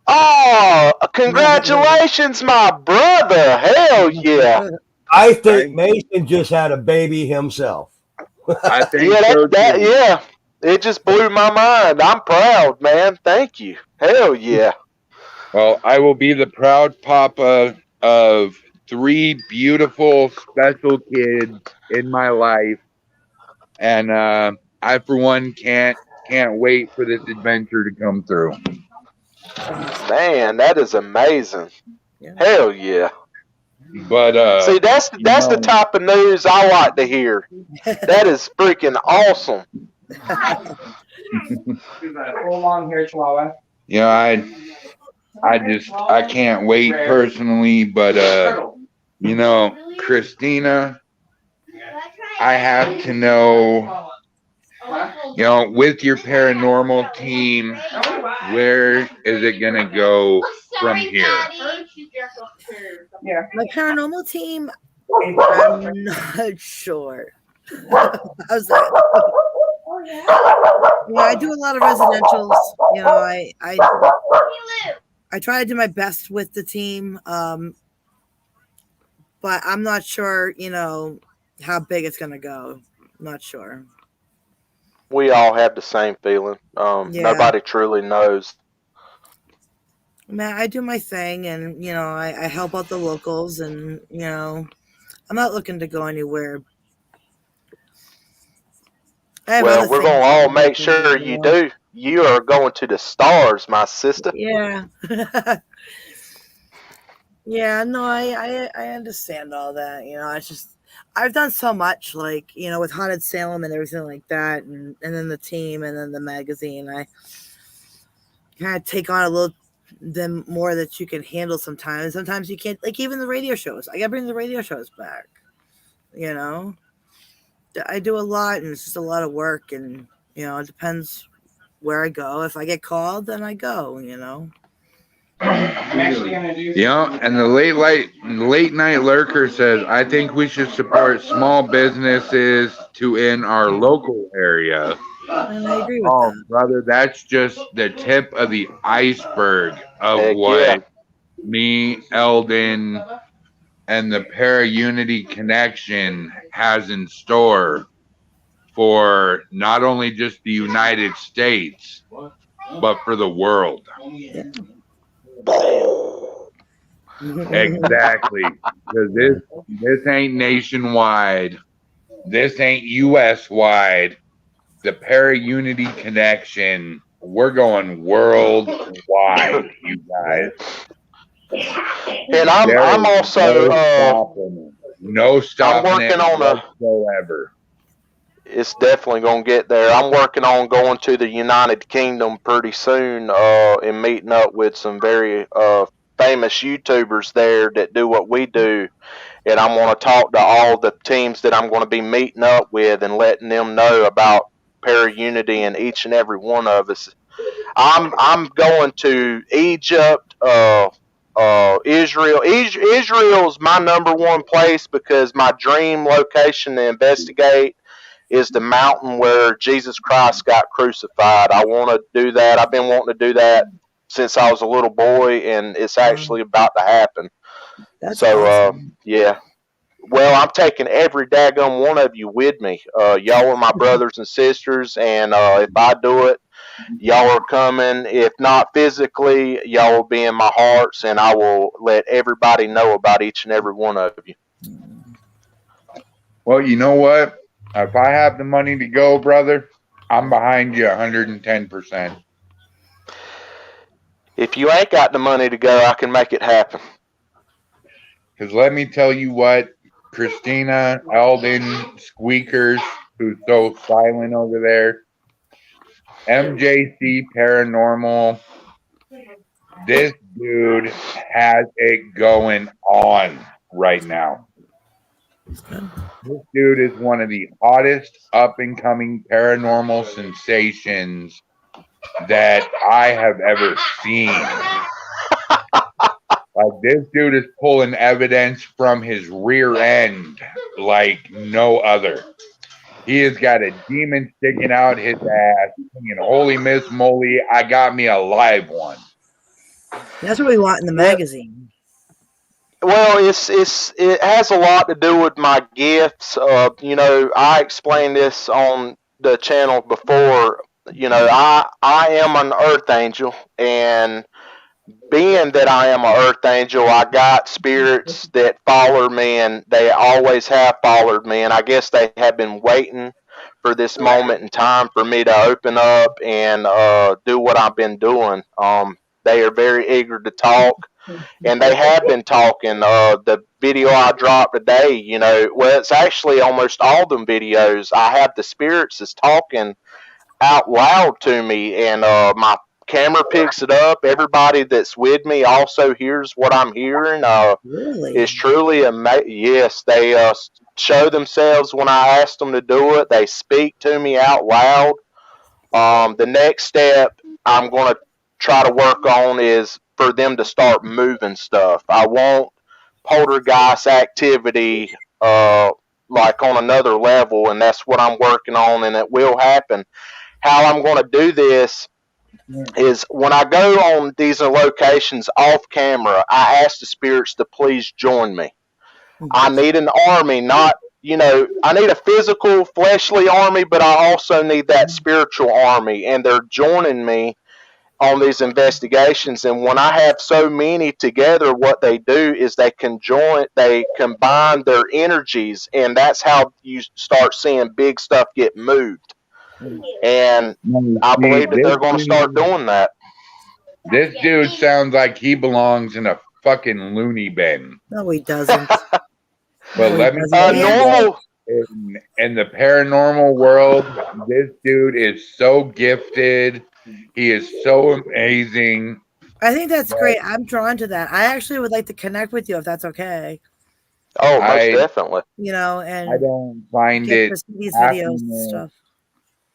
Oh, congratulations, my brother. Hell yeah. I think Mason just had a baby himself. I think yeah. It just blew my mind. I'm proud, man. Thank you. Hell yeah. Well, I will be the proud papa of 3 beautiful, special kids in my life, and I, for one, can't wait for this adventure to come through. Man, that is amazing. Yeah. Hell yeah. But see, that's the type of news I like to hear. That is freaking awesome. Full long hair chihuahua. You know, I can't wait personally, but you know, Christina, I have to know, you know, with your paranormal team, where is it gonna go from here? Yeah. My paranormal team, I'm not sure. How's that? Yeah, I do a lot of residentials. You know, I try to do my best with the team, but I'm not sure, you know, how big it's gonna go. I'm not sure. We all have the same feeling. Nobody truly knows. Man, I do my thing, and you know, I help out the locals, and you know, I'm not looking to go anywhere. Well, we're gonna all make sure you do. You are going to the stars, my sister. Yeah. Yeah, no, I understand all that. You know, it's just I've done so much, like, you know, with Haunted Salem and everything like that, and then the team and then the magazine. I kind of take on a little them more that you can handle sometimes. Sometimes you can't, like even the radio shows. I gotta bring the radio shows back. You know? I do a lot, and it's just a lot of work, and you know, it depends where I go. If I get called, then I go, you know. I'm actually gonna do. Yeah, and the late night lurker says, I think we should support small businesses in our local area. And I agree with that. Brother, that's just the tip of the iceberg of what me, Eldon, and the Para-Unity Connection has in store for not only just the United States, but for the world. Exactly. Because this ain't nationwide. This ain't US wide. The Para-Unity Connection, we're going worldwide, you guys. And I'm also no stopping I'm working it on whatsoever. it's definitely gonna get there. I'm working on going to the United Kingdom pretty soon, and meeting up with some very famous YouTubers there that do what we do, and I'm gonna talk to all the teams that I'm gonna be meeting up with and letting them know about Para Unity and each and every one of us. I'm going to Egypt, Israel. Israel's my number one place because my dream location to investigate is the mountain where Jesus Christ got crucified. I want to do that. I've been wanting to do that since I was a little boy, and it's actually about to happen. That's so, awesome. yeah. Well, I'm taking every daggone one of you with me. Y'all are my brothers and sisters, and if I do it, y'all are coming. If not physically, y'all will be in my hearts, and I will let everybody know about each and every one of you. Well, you know what? If I have the money to go, brother, I'm behind you 110%. If you ain't got the money to go, I can make it happen. Because let me tell you what, Christina, Eldon, Squeakers, who's so silent over there, MJC Paranormal, this dude has it going on right now. This dude is one of the hottest up-and-coming paranormal sensations that I have ever seen. Like, this dude is pulling evidence from his rear end like no other. He has got a demon sticking out his ass, singing "Holy Miss Moly, I got me a live one." That's what we want in the magazine. Well, it has a lot to do with my gifts. I explained this on the channel before. I am an earth angel, and being that I am an earth angel, I got spirits that follow me, and they always have followed me, and I guess they have been waiting for this moment in time for me to open up and do what I've been doing. They are very eager to talk, and they have been talking. The video I dropped today, it's actually almost all them videos. I have the spirits that's talking out loud to me, and my camera picks it up. Everybody that's with me also hears what I'm hearing. Really? It's truly amazing. Yes, they show themselves when I ask them to do it. They speak to me out loud. The next step I'm going to try to work on is for them to start moving stuff. I want poltergeist activity like on another level, and that's what I'm working on, and it will happen. How I'm going to do this is when I go on these locations off camera, I ask the spirits to please join me. I need an army, not, I need a physical, fleshly army, but I also need that spiritual army, and they're joining me on these investigations. And when I have so many together, what they do is they combine their energies, and that's how you start seeing big stuff get moved. And I believe that they're going to start doing that. This dude sounds like he belongs in a fucking loony bin. No, he doesn't. But let me tell you, in the paranormal world, this dude is so gifted. He is so amazing. I think that's great. I'm drawn to that. I actually would like to connect with you if that's okay. Oh, most definitely. And I don't find it these videos and stuff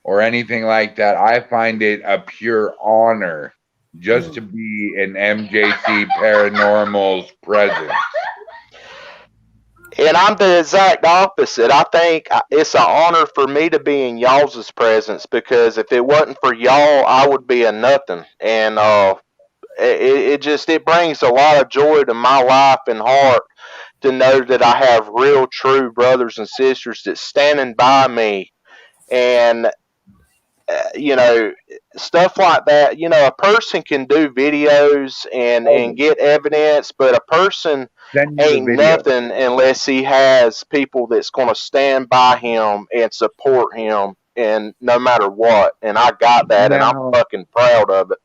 or anything like that. I find it a pure honor just to be in MJC Paranormal's presence. And I'm the exact opposite. I think it's an honor for me to be in y'all's presence, because if it wasn't for y'all, I would be a nothing. And it brings a lot of joy to my life and heart to know that I have real, true brothers and sisters that's standing by me. And stuff like that. A person can do videos and get evidence, but a person ain't nothing unless he has people that's going to stand by him and support him, and no matter what. And I got that, and I'm fucking proud of it.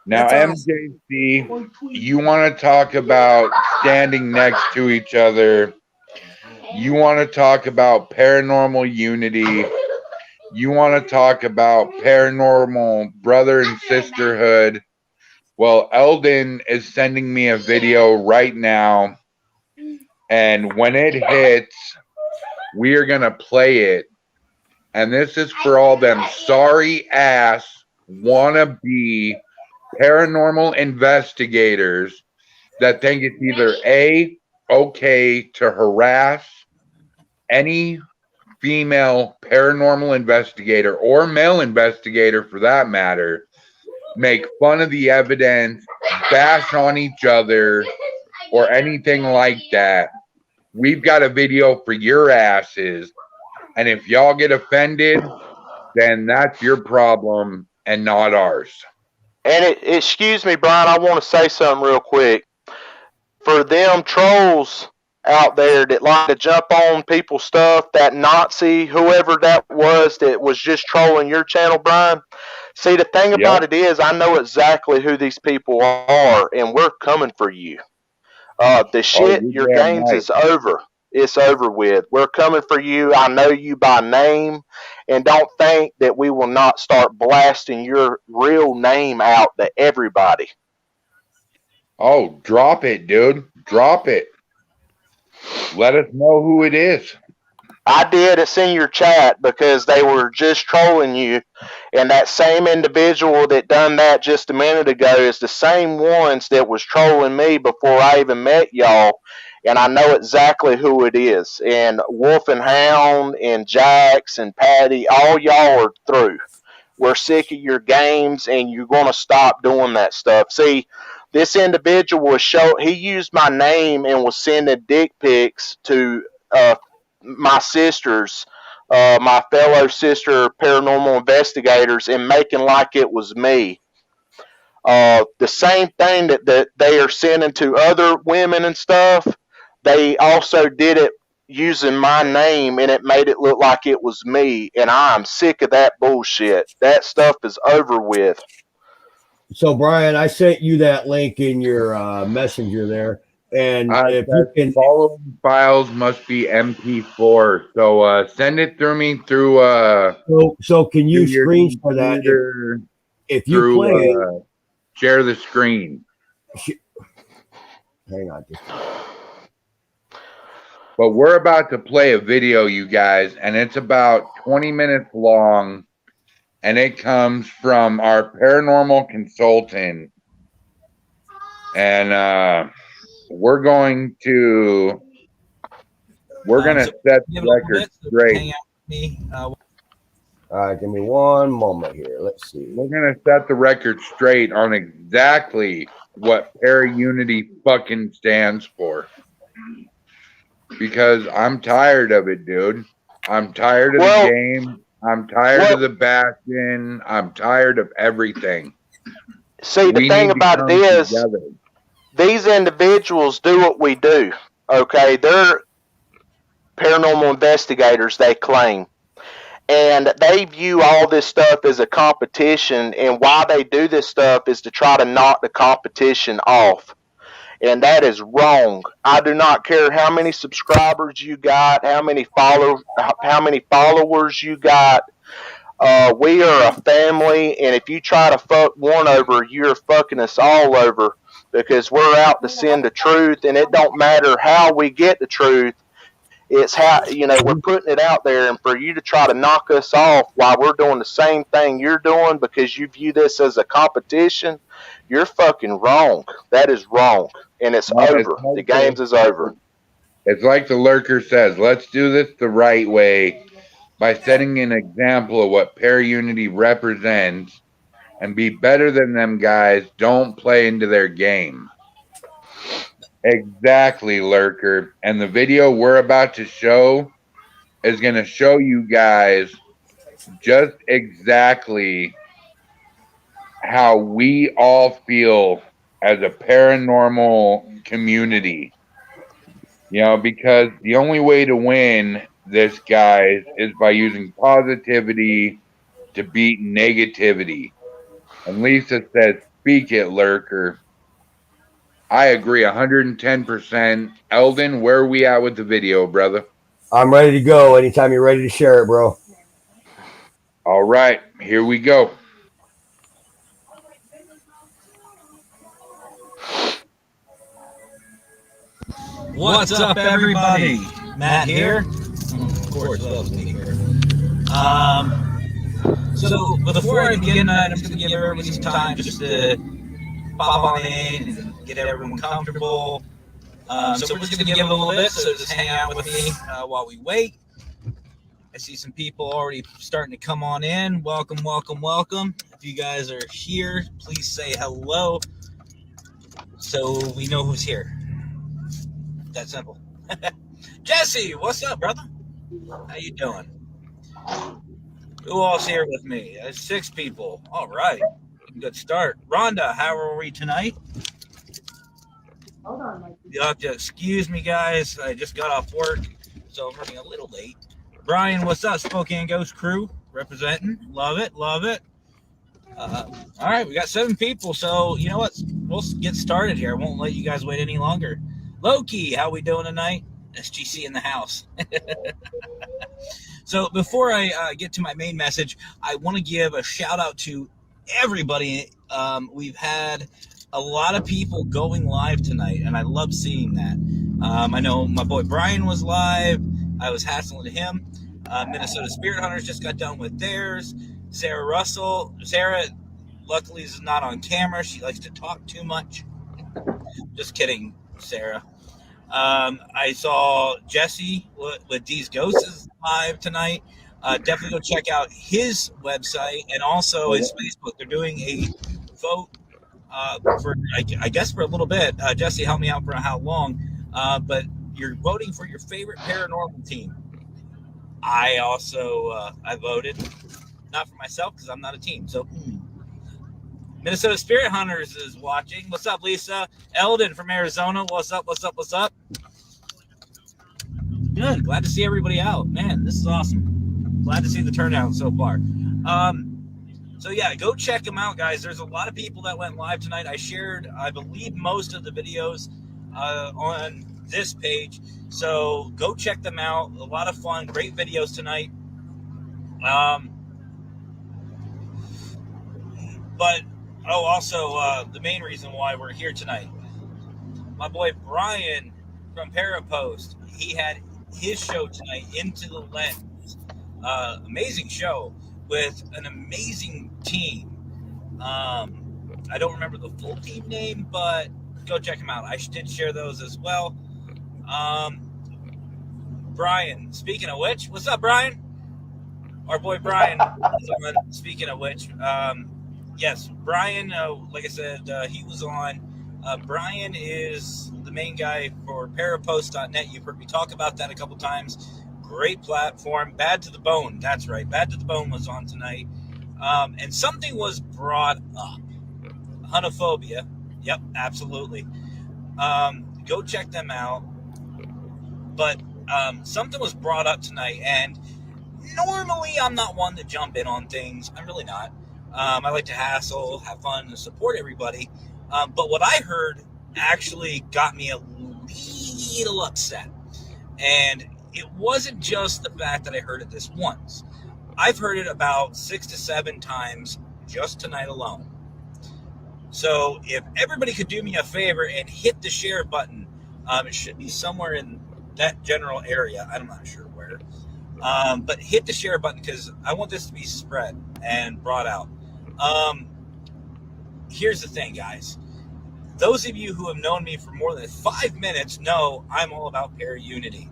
Now, MJC, you want to talk about standing next to each other. You want to talk about paranormal unity. you want to talk about paranormal brother and sisterhood. Well, Eldon is sending me a video right now, and when it hits, we are going to play it. And this is for all them sorry ass wannabe paranormal investigators that think it's either A, okay to harass any female paranormal investigator or male investigator for that matter, make fun of the evidence, bash on each other, or anything like that. We've got a video for your asses. And if y'all get offended, then that's your problem and not ours. And excuse me, Brian, I want to say something real quick. For them trolls out there that like to jump on people's stuff, that Nazi, whoever that was just trolling your channel, Brian. See, the thing about it is, I know exactly who these people are, and we're coming for you. The shit, your games is over. It's over with. We're coming for you. I know you by name. And don't think that we will not start blasting your real name out to everybody. Oh, drop it, dude. Drop it. Let us know who it is. I did. It's in your chat because they were just trolling you. And that same individual that done that just a minute ago is the same ones that was trolling me before I even met y'all. And I know exactly who it is. And Wolf and Hound and Jax and Patty, all y'all are through. We're sick of your games, and you're going to stop doing that stuff. See, this individual he used my name and was sending dick pics to my sisters, my fellow sister paranormal investigators, and making like it was me. The same thing that they are sending to other women and stuff, they also did it using my name, and it made it look like it was me, and I'm sick of that bullshit. That stuff is over with. So, Brian, I sent you that link in your messenger there. And if you can, following files must be MP4. So send it through me through. So can you screenshot that? If you play it, share the screen. Hang on. But we're about to play a video, you guys, and it's about 20 minutes long, and it comes from our paranormal consultant, and we're gonna set the record straight. All right, give me one moment here. Let's see. We're gonna set the record straight on exactly what Para-Unity fucking stands for. Because I'm tired of it, dude. I'm tired of the game. I'm tired of the bashing. I'm tired of everything. See, the thing about it is, these individuals do what we do. Okay, they're paranormal investigators, they claim. And they view all this stuff as a competition, and why they do this stuff is to try to knock the competition off. And that is wrong. I do not care how many subscribers you got, how many followers you got. We are a family, and if you try to fuck one over, you're fucking us all over, because we're out to send the truth, and it don't matter how we get the truth. It's how, we're putting it out there, and for you to try to knock us off while we're doing the same thing you're doing because you view this as a competition, you're fucking wrong. That is wrong. And it's over. The games is over. It's like the lurker says, let's do this the right way by setting an example of what Para-Unity represents and be better than them guys. Don't play into their game. Exactly, lurker. And the video we're about to show is going to show you guys just exactly how we all feel as a paranormal community. Because the only way to win this, guys, is by using positivity to beat negativity. And Lisa says, speak it, lurker. I agree 110%. Eldon, where are we at with the video, brother? I'm ready to go anytime you're ready to share it, bro. All right, here we go. What's up, everybody? Matt here. Of course, loves me here. So before I begin, I'm just going to give everybody some time just to pop on in and get everyone comfortable. So we're just going to give it a little bit, so just hang out with me while we wait. I see some people already starting to come on in. Welcome, welcome, welcome. If you guys are here, please say hello so we know who's here. That simple. Jesse, what's up, brother? How you doing? Who all's here with me? 6 people. All right. Good start. Rhonda, how are we tonight? Hold on, Mike. You'll have to excuse me, guys. I just got off work, so I'm running a little late. Brian, what's up? Spokane Ghost crew representing. Love it. Love it. All right, we got 7 people, so you know what? We'll get started here. I won't let you guys wait any longer. Loki, how we doing tonight? SGC in the house. So before I get to my main message, I want to give a shout out to everybody. We've had a lot of people going live tonight, and I love seeing that. I know my boy Brian was live. I was hassling him. Minnesota Spirit Hunters just got done with theirs. Sarah Russell. Sarah, luckily, is not on camera. She likes to talk too much. Just kidding, Sarah. I saw Jesse with D's Ghosts live tonight. Definitely go check out his website and also his Facebook. They're doing a vote for, I guess, for a little bit. Jesse, help me out for how long. But you're voting for your favorite paranormal team. I also I voted, not for myself because I'm not a team. So Minnesota Spirit Hunters is watching. What's up, Lisa? Eldon from Arizona. What's up? What's up? What's up? Good. Glad to see everybody out. Man, this is awesome. Glad to see the turnout so far. So yeah, go check them out, guys. There's a lot of people that went live tonight. I shared, I believe, most of the videos on this page. So go check them out. A lot of fun. Great videos tonight. But also the main reason why we're here tonight, my boy Brian from Parapost, he had his show tonight, Into the Lens. Amazing show with an amazing team. I don't remember the full team name, but go check him out. I did share those as well. Brian, speaking of which, what's up, Brian? Our boy Brian. Speaking of which, yes, Brian, like I said, he was on. Brian is the main guy for Parapost.net. You've heard me talk about that a couple times. Great platform. Bad to the Bone. That's right. Bad to the Bone was on tonight. And something was brought up. Hunophobia. Yep, absolutely. Go check them out. But something was brought up tonight, and normally I'm not one to jump in on things. I'm really not. I like to hassle, have fun, and support everybody. But what I heard actually got me a little upset. And it wasn't just the fact that I heard it this once. I've heard it about 6 to 7 times just tonight alone. So if everybody could do me a favor and hit the share button, it should be somewhere in that general area. I'm not sure where. But hit the share button because I want this to be spread and brought out. Here's the thing, guys. Those of you who have known me for more than 5 minutes know I'm all about para-unity.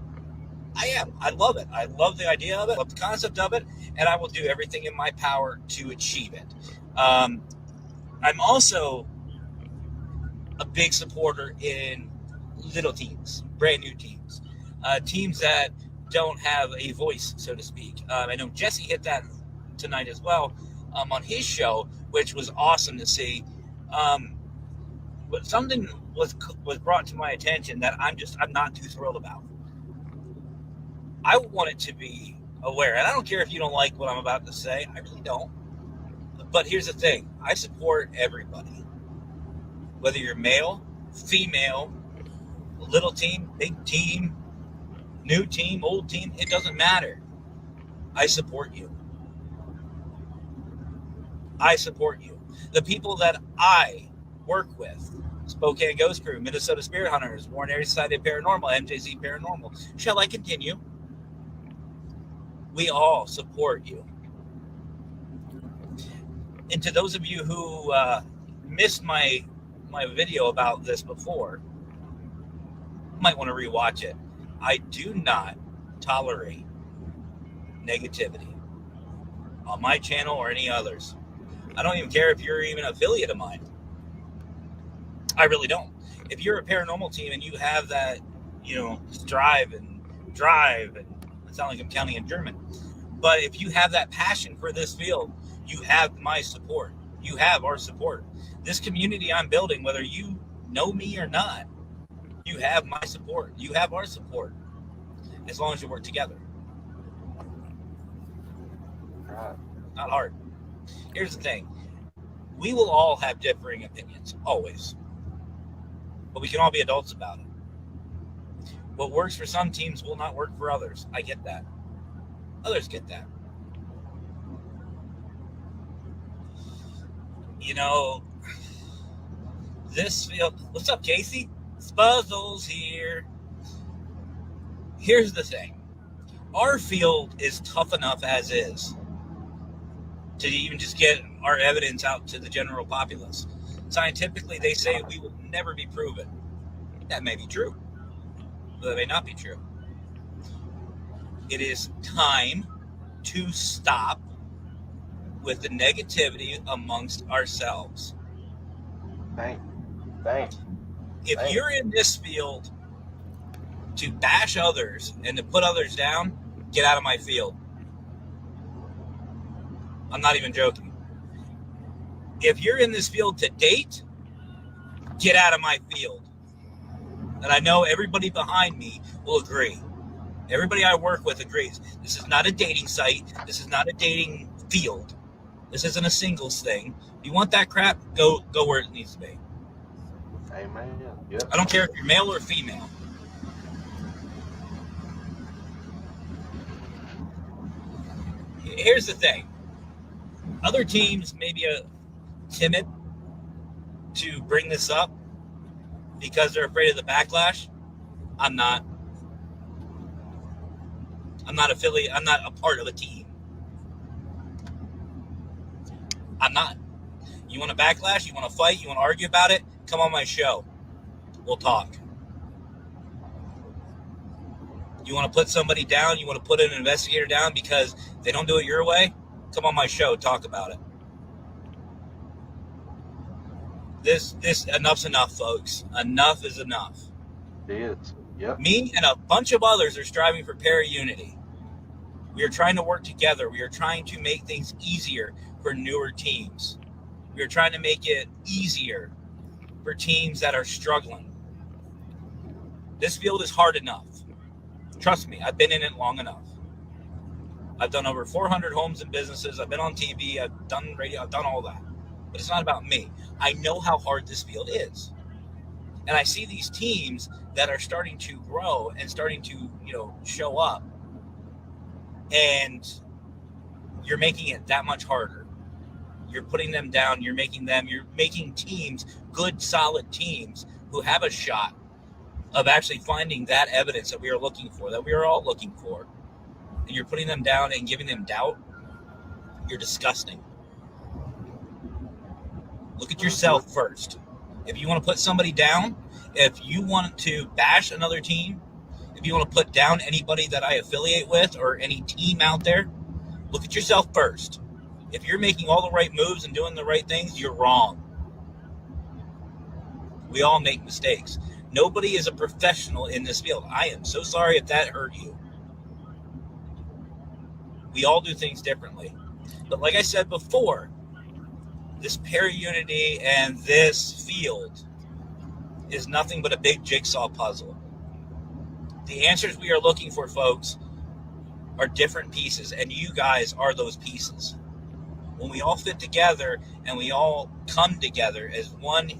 I am. I love it. I love the idea of it. I love the concept of it. And I will do everything in my power to achieve it. I'm also a big supporter in little teams, brand new teams, teams that don't have a voice, so to speak. I know Jesse hit that tonight as well on his show, which was awesome to see. But something was brought to my attention that I'm not too thrilled about. I want it to be aware, and I don't care if you don't like what I'm about to say. I really don't. But here's the thing. I support everybody. Whether you're male, female, little team, big team, new team, old team, it doesn't matter. I support you. I support you. The people that I work with, Spokane Ghost Crew, Minnesota Spirit Hunters, Warren Area Society of Paranormal, MJZ Paranormal. Shall I continue? We all support you. And to those of you who missed my video about this before, might want to rewatch it. I do not tolerate negativity on my channel or any others. I don't even care if you're even an affiliate of mine. I really don't. If you're a paranormal team and you have that, drive and I sound like I'm counting in German, but if you have that passion for this field, you have my support. You have our support. This community I'm building, whether you know me or not, you have my support. You have our support. As long as you work together. Not hard. Here's the thing. We will all have differing opinions, always. But we can all be adults about it. What works for some teams will not work for others. I get that. Others get that. This field. What's up, Casey? Spuzzles here. Here's the thing. Our field is tough enough as is to even just get our evidence out to the general populace. Scientifically, they say we will never be proven. That may be true, but that may not be true. It is time to stop with the negativity amongst ourselves. Thanks. If you're in this field to bash others and to put others down, get out of my field. I'm not even joking. If you're in this field to date, get out of my field. And I know everybody behind me will agree. Everybody I work with agrees. This is not a dating site. This is not a dating field. This isn't a singles thing. If you want that crap, go where it needs to be. Amen. Yep. I don't care if you're male or female. Here's the thing. Other teams may be timid to bring this up because they're afraid of the backlash. I'm not. I'm not affiliate. I'm not a part of a team. I'm not. You want to backlash? You want to fight? You want to argue about it? Come on my show. We'll talk. You want to put somebody down? You want to put an investigator down because they don't do it your way? Come on my show. Talk about it. This enough's enough, folks. Enough is enough. It is. Yep. Me and a bunch of others are striving for para-unity. We are trying to work together. We are trying to make things easier for newer teams. We are trying to make it easier for teams that are struggling. This field is hard enough. Trust me, I've been in it long enough. I've done over 400 homes and businesses. I've been on TV. I've done radio. I've done all that. But it's not about me. I know how hard this field is. And I see these teams that are starting to grow and starting to, show up. And you're making it that much harder. You're putting them down. You're making teams, good, solid teams who have a shot of actually finding that evidence that we are looking for, that we are all looking for. And you're putting them down and giving them doubt. You're disgusting. Look at yourself first. If you want to put somebody down, if you want to bash another team, if you want to put down anybody that I affiliate with or any team out there, look at yourself first. If you're making all the right moves and doing the right things, you're wrong. We all make mistakes. Nobody is a professional in this field. I am so sorry if that hurt you. We all do things differently. But like I said before, this para-unity and this field is nothing but a big jigsaw puzzle. The answers we are looking for, folks, are different pieces, and you guys are those pieces. When we all fit together and we all come together as one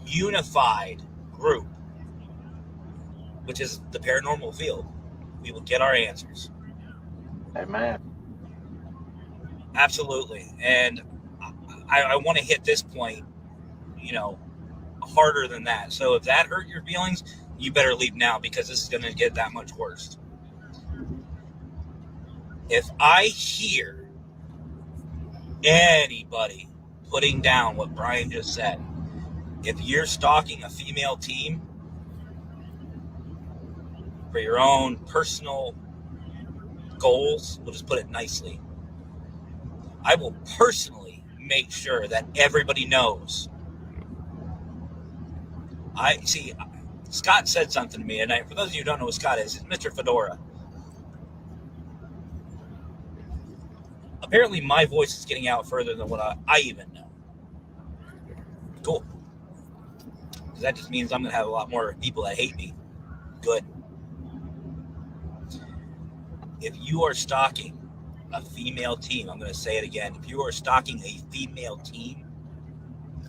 unified group, which is the paranormal field, we will get our answers. Amen. Absolutely. And I want to hit this point, harder than that. So if that hurt your feelings, you better leave now, because this is going to get that much worse. If I hear anybody putting down what Brian just said, if you're stalking a female team for your own personal goals, we'll just put it nicely, I will personally make sure that everybody knows. Scott said something to me, and for those of you who don't know who Scott is, it's Mr. Fedora. Apparently, my voice is getting out further than what I even know. Cool. Because that just means I'm going to have a lot more people that hate me. Good. If you are stalking a female team, I'm going to say it again. If you are stalking a female team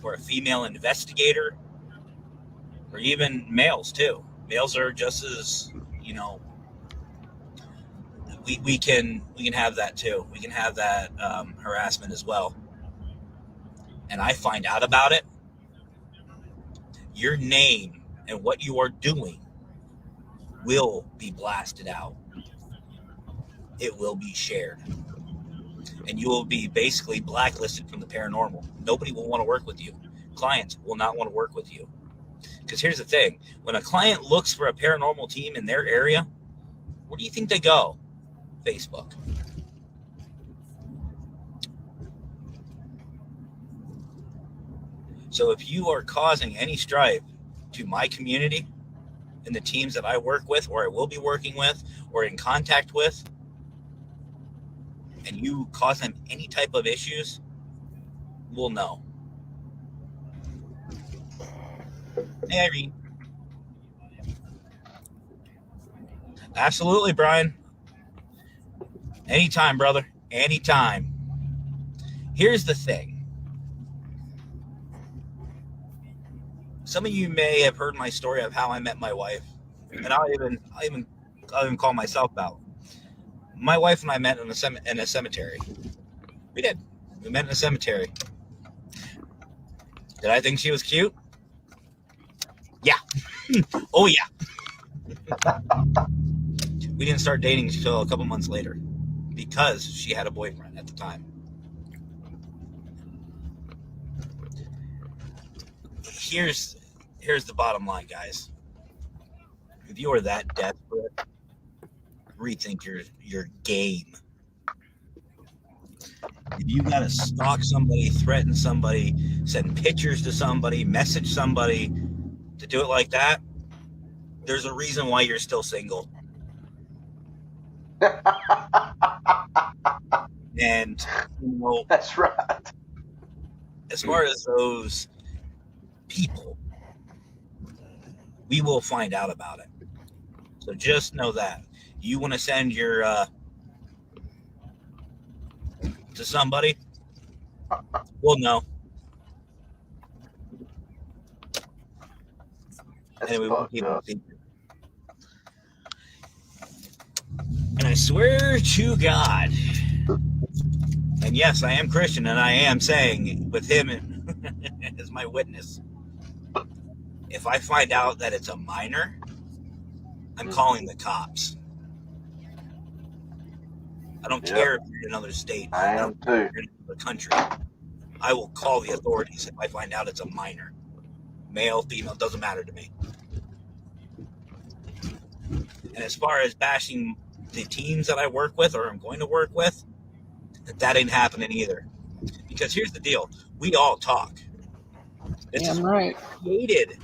or a female investigator, or even males too. Males are just as, we can have that too. We can have that harassment as well. And I find out about it, your name and what you are doing will be blasted out. It will be shared. And you will be basically blacklisted from the paranormal. Nobody will want to work with you. Clients will not want to work with you. Because here's the thing. When a client looks for a paranormal team in their area, where do you think they go? Facebook. So if you are causing any strife to my community and the teams that I work with, or I will be working with, or in contact with, and you cause them any type of issues, we'll know. Hey, Irene. Absolutely, Brian. Anytime, brother. Anytime. Here's the thing. Some of you may have heard my story of how I met my wife, and I'll even call myself out. My wife and I met in a cemetery. We did. We met in a cemetery. Did I think she was cute? Yeah. Oh, yeah. We didn't start dating until a couple months later because she had a boyfriend at the time. Here's the bottom line, guys. If you are that desperate, rethink your game. If you gotta stalk somebody, threaten somebody, send pictures to somebody, message somebody, to do it like that, there's a reason why you're still single. And that's right. As far as those people, we will find out about it. So just know that. You want to send your to somebody, we'll know. And we won't keep it secret. And I swear to God, and yes, I am Christian, and I am saying with him as my witness, if I find out that it's a minor, I'm calling the cops. I don't care if you're in another state. I am too. If you're in another country. I will call the authorities if I find out it's a minor. Male, female, doesn't matter to me. And as far as bashing the teams that I work with or I'm going to work with, that ain't happening either. Because here's the deal. We all talk. This is why I created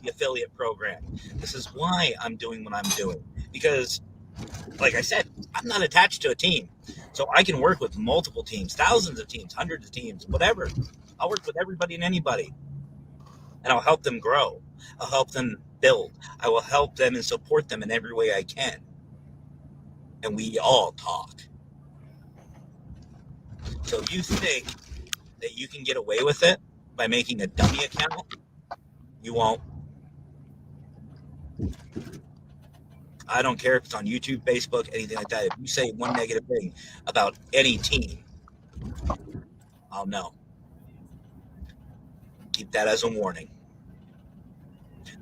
the affiliate program. This is why I'm doing what I'm doing. Because, like I said, I'm not attached to a team. So I can work with multiple teams, thousands of teams, hundreds of teams, whatever. I'll work with everybody and anybody. And I'll help them grow. I'll help them build. I will help them and support them in every way I can. And we all talk. So if you think that you can get away with it by making a dummy account, you won't. I don't care if it's on YouTube, Facebook, anything like that. If you say one negative thing about any team, I'll know. Keep that as a warning.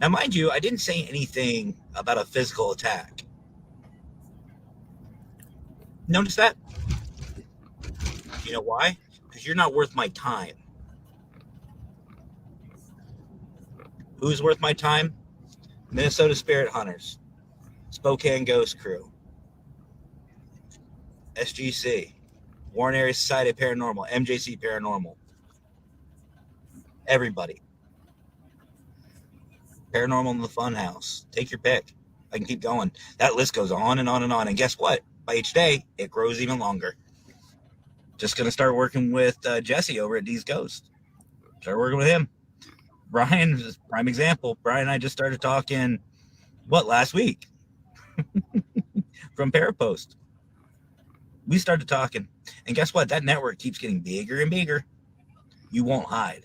Now, mind you, I didn't say anything about a physical attack. Notice that? You know why? Because you're not worth my time. Who's worth my time? Minnesota Spirit Hunters, Spokane Ghost Crew, SGC, Warren Area Society of Paranormal, MJC Paranormal. Everybody. Paranormal in the Funhouse. Take your pick. I can keep going. That list goes on and on and on. And guess what? By each day, it grows even longer. Just going to start working with Jesse over at D's Ghost. Start working with him. Brian is a prime example. Brian and I just started talking, last week? From Parapost. We started talking. And guess what? That network keeps getting bigger and bigger. You won't hide.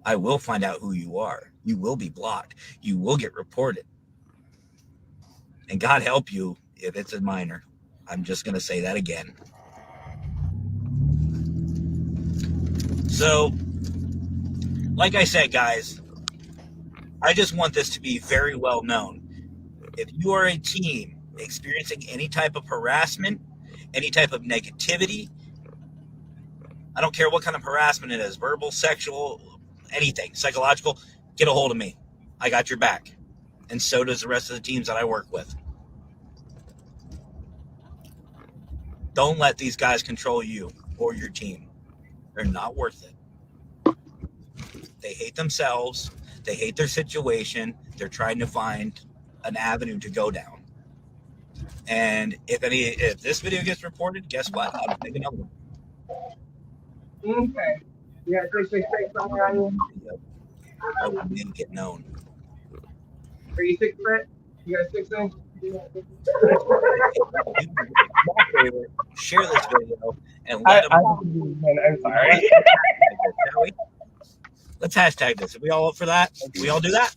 I will find out who you are. You will be blocked. You will get reported. And God help you if it's a minor. I'm just going to say that again. So, like I said, guys, I just want this to be very well known. If you are a team experiencing any type of harassment, any type of negativity, I don't care what kind of harassment it is, verbal, sexual, anything, psychological, get a hold of me. I got your back. And so does the rest of the teams that I work with. Don't let these guys control you or your team. They're not worth it. They hate themselves. They hate their situation. They're trying to find an avenue to go down. And if this video gets reported, guess what? I'll make another one. Okay. Yeah, 666 on I will make it known. Are you 6 foot? You got 6 inch? Share this video and let them. I'm sorry. Let's hashtag this. Are we all up for that? We all do that?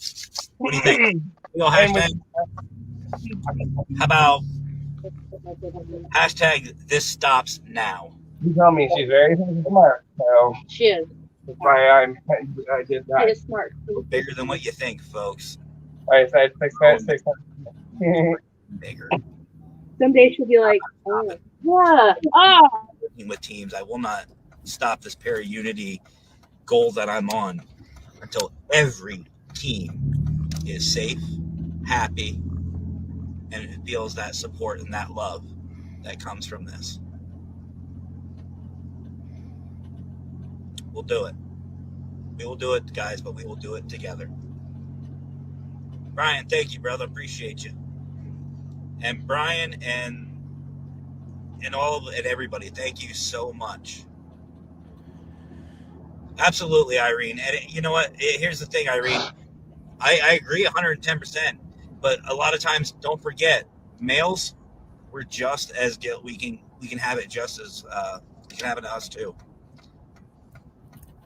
What do you think? We all hashtag? How about hashtag this stops now? You tell me she's very smart, so She is. that's why I did that. She is smart. Bigger than what you think, folks. I said 6 foot, 6 foot. Bigger. Someday she'll be like, oh, yeah, Working with teams, I will not stop this para-unity goal that I'm on until every team is safe, happy, and feels that support and that love that comes from this. We'll do it. We will do it, guys, but we will do it together. Brian, thank you, brother. Appreciate you. And Brian and everybody, thank you so much. Absolutely, Irene. And you know what? Here's the thing, Irene. I agree 110%. But a lot of times, don't forget, males, we're just as guilty. We can have it just as it can happen to us too.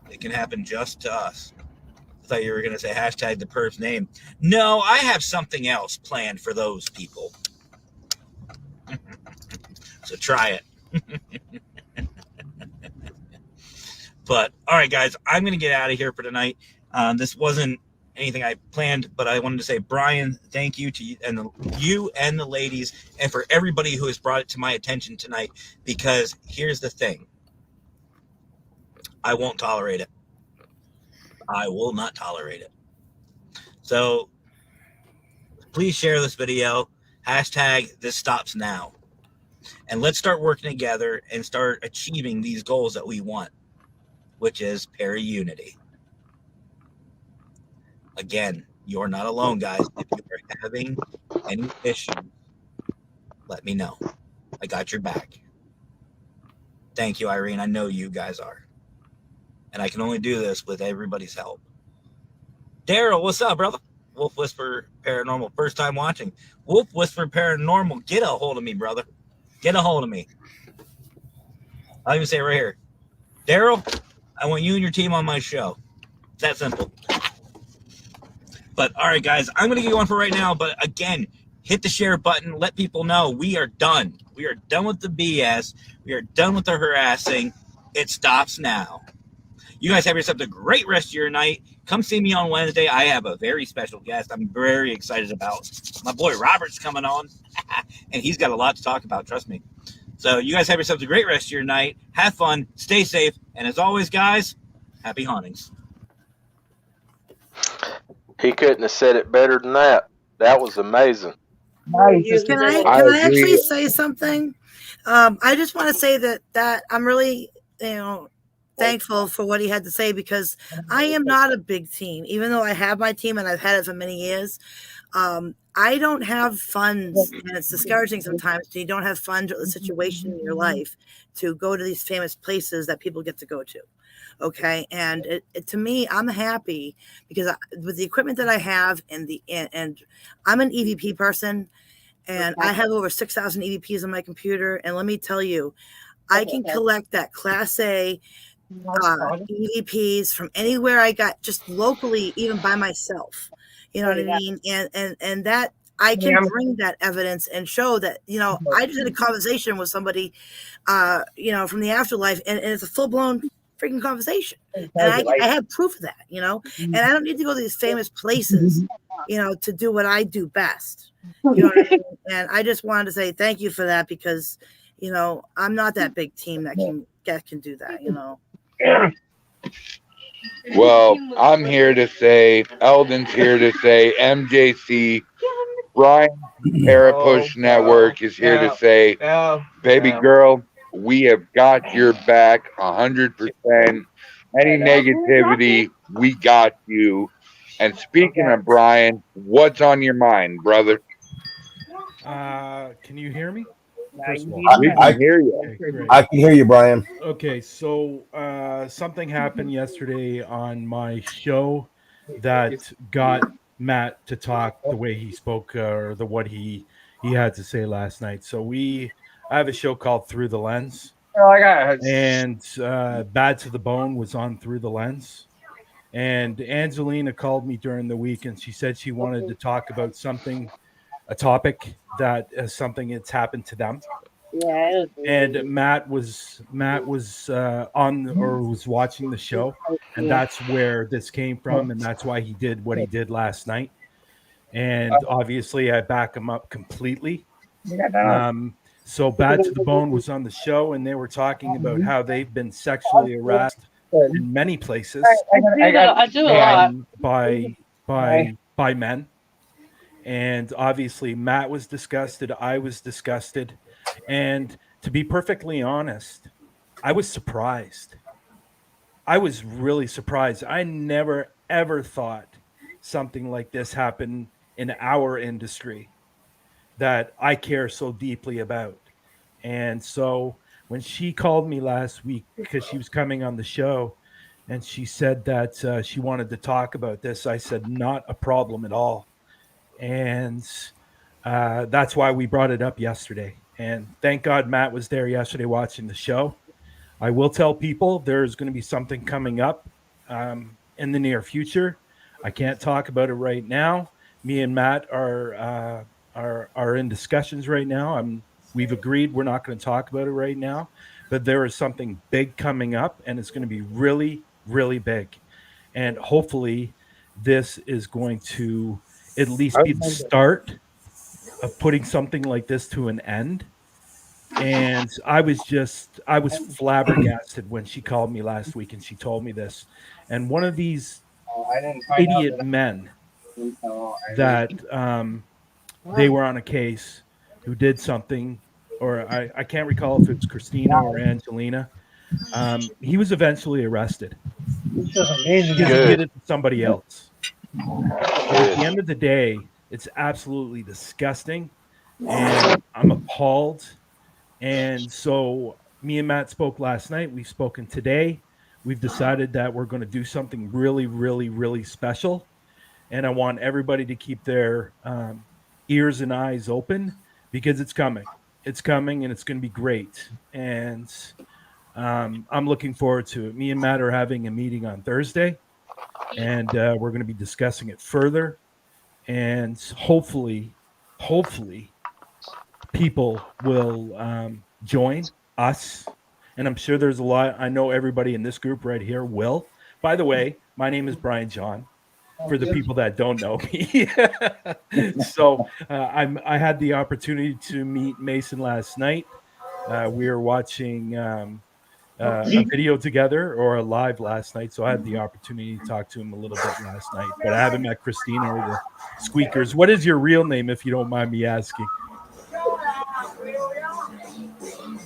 It can happen just to us. I thought you were going to say hashtag the perp's name. No, I have something else planned for those people. So try it. But, all right, guys, I'm going to get out of here for tonight. This wasn't anything I planned, but I wanted to say, Brian, thank you to you and the ladies, and for everybody who has brought it to my attention tonight, because here's the thing. I won't tolerate it. I will not tolerate it. So please share this video. Hashtag this stops now. And let's start working together and start achieving these goals that we want, which is para-unity. Again, you're not alone, guys. If you are having any issues, let me know. I got your back. Thank you, Irene. I know you guys are. And I can only do this with everybody's help. Daryl, what's up, brother? Wolf Whisper Paranormal, first time watching. Wolf Whisper Paranormal, get a hold of me, brother. Get a hold of me. I'll even say it right here. Daryl, I want you and your team on my show. It's that simple. But, all right, guys, I'm going to get going for right now. But, again, hit the share button. Let people know we are done. We are done with the BS. We are done with the harassing. It stops now. You guys have yourself a great rest of your night. Come see me on Wednesday. I have a very special guest I'm very excited about. My boy Robert's coming on, and he's got a lot to talk about, trust me. So you guys have yourselves a great rest of your night. Have fun, stay safe, and as always, guys, happy hauntings. He couldn't have said it better than that. That was amazing. Can I actually say something? I just want to say that I'm really, thankful for what he had to say, because I am not a big team, even though I have my team and I've had it for many years. I don't have funds, and it's discouraging sometimes. You don't have funds or the situation in your life to go to these famous places that people get to go to. Okay, and to me, I'm happy because with the equipment that I have and I'm an EVP person, and I have over 6,000 EVPs on my computer. And let me tell you, I can collect that Class A EVPs from anywhere I got, just locally, even by myself. You know what I mean? And that I can bring that evidence and show that, I just had a conversation with somebody, from the afterlife, and it's a full blown freaking conversation. And I have proof of that, and I don't need to go to these famous places, to do what I do best. You know what I mean? And I just wanted to say thank you for that, because, I'm not that big team that can do that, Well, I'm here to say, Eldon's here to say, MJC, Brian Parapush Network is here to say, baby girl, we have got your back 100%. Any negativity, we got you. And speaking of Brian, what's on your mind, brother? Can you hear me? First of all, I can hear you. Okay, I can hear you, Brian. Okay, so something happened yesterday on my show that got Matt to talk the way he spoke, or what he had to say last night. So I have a show called Through the Lens, and Bad to the Bone was on Through the Lens. And Angelina called me during the week, and she said she wanted to talk about a topic that is something that's happened to them. Yeah. And Matt was on, or was watching the show, and that's where this came from, and that's why he did what he did last night. And obviously, I back him up completely. So Bad to the Bone was on the show, and they were talking about how they've been sexually harassed in many places. I do a lot. By men. And obviously, Matt was disgusted. I was disgusted. And to be perfectly honest, I was surprised. I was really surprised. I never, ever thought something like this happened in our industry that I care so deeply about. And so when she called me last week, because she was coming on the show, and she said that she wanted to talk about this, I said, not a problem at all. And that's why we brought it up yesterday. And thank God Matt was there yesterday watching the show. I will tell people there's going to be something coming up in the near future. I can't talk about it right now. Me and Matt are in discussions right now. We've agreed we're not going to talk about it right now, but there is something big coming up, and it's going to be really, really big. And hopefully this is going to at least be the start of putting something like this to an end. And I was flabbergasted when she called me last week and she told me this. And one of these idiot men that they were on a case who did something, or I can't recall if it was Christina or Angelina. He was eventually arrested because he did it to somebody else. At the end of the day, it's absolutely disgusting, and I'm appalled. And so me and Matt spoke last night. We've spoken today. We've decided that we're going to do something really, really, really special. And I want everybody to keep their ears and eyes open, because it's coming. It's coming, and it's going to be great. And I'm looking forward to it. Me and Matt are having a meeting on Thursday, and we're going to be discussing it further. And hopefully people will join us. And I'm sure there's a lot. I know everybody in this group right here will. by the way, my name is Brian John. For the people that don't know me, so I had the opportunity to meet Mason last night. We were watching a video together or a live last night, so I had the opportunity to talk to him a little bit last night. But I haven't met Christina or the Squeakers. What is your real name, if you don't mind me asking?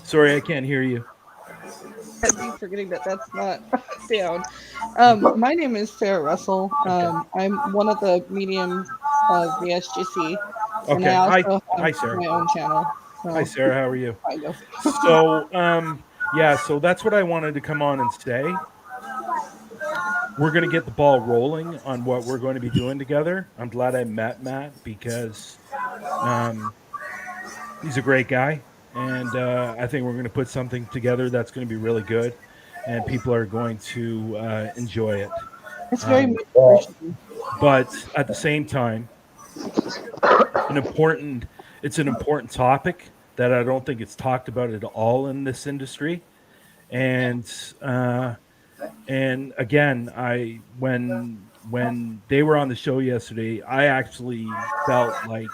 Sorry, I can't hear you. I keep forgetting that that's not down. My name is Sarah Russell. I'm one of the mediums of the SGC. And Okay. I also Hi, have Sarah. my own channel. So. Hi, Sarah. How are you? Kind of. So, yeah, so that's what I wanted to come on and say. We're going to get the ball rolling on what we're going to be doing together. I'm glad I met Matt because he's a great guy. And I think we're going to put something together that's going to be really good. And people are going to enjoy it. It's very but at the same time, it's an important topic that I don't think it's talked about at all in this industry. And again, when they were on the show yesterday, I actually felt like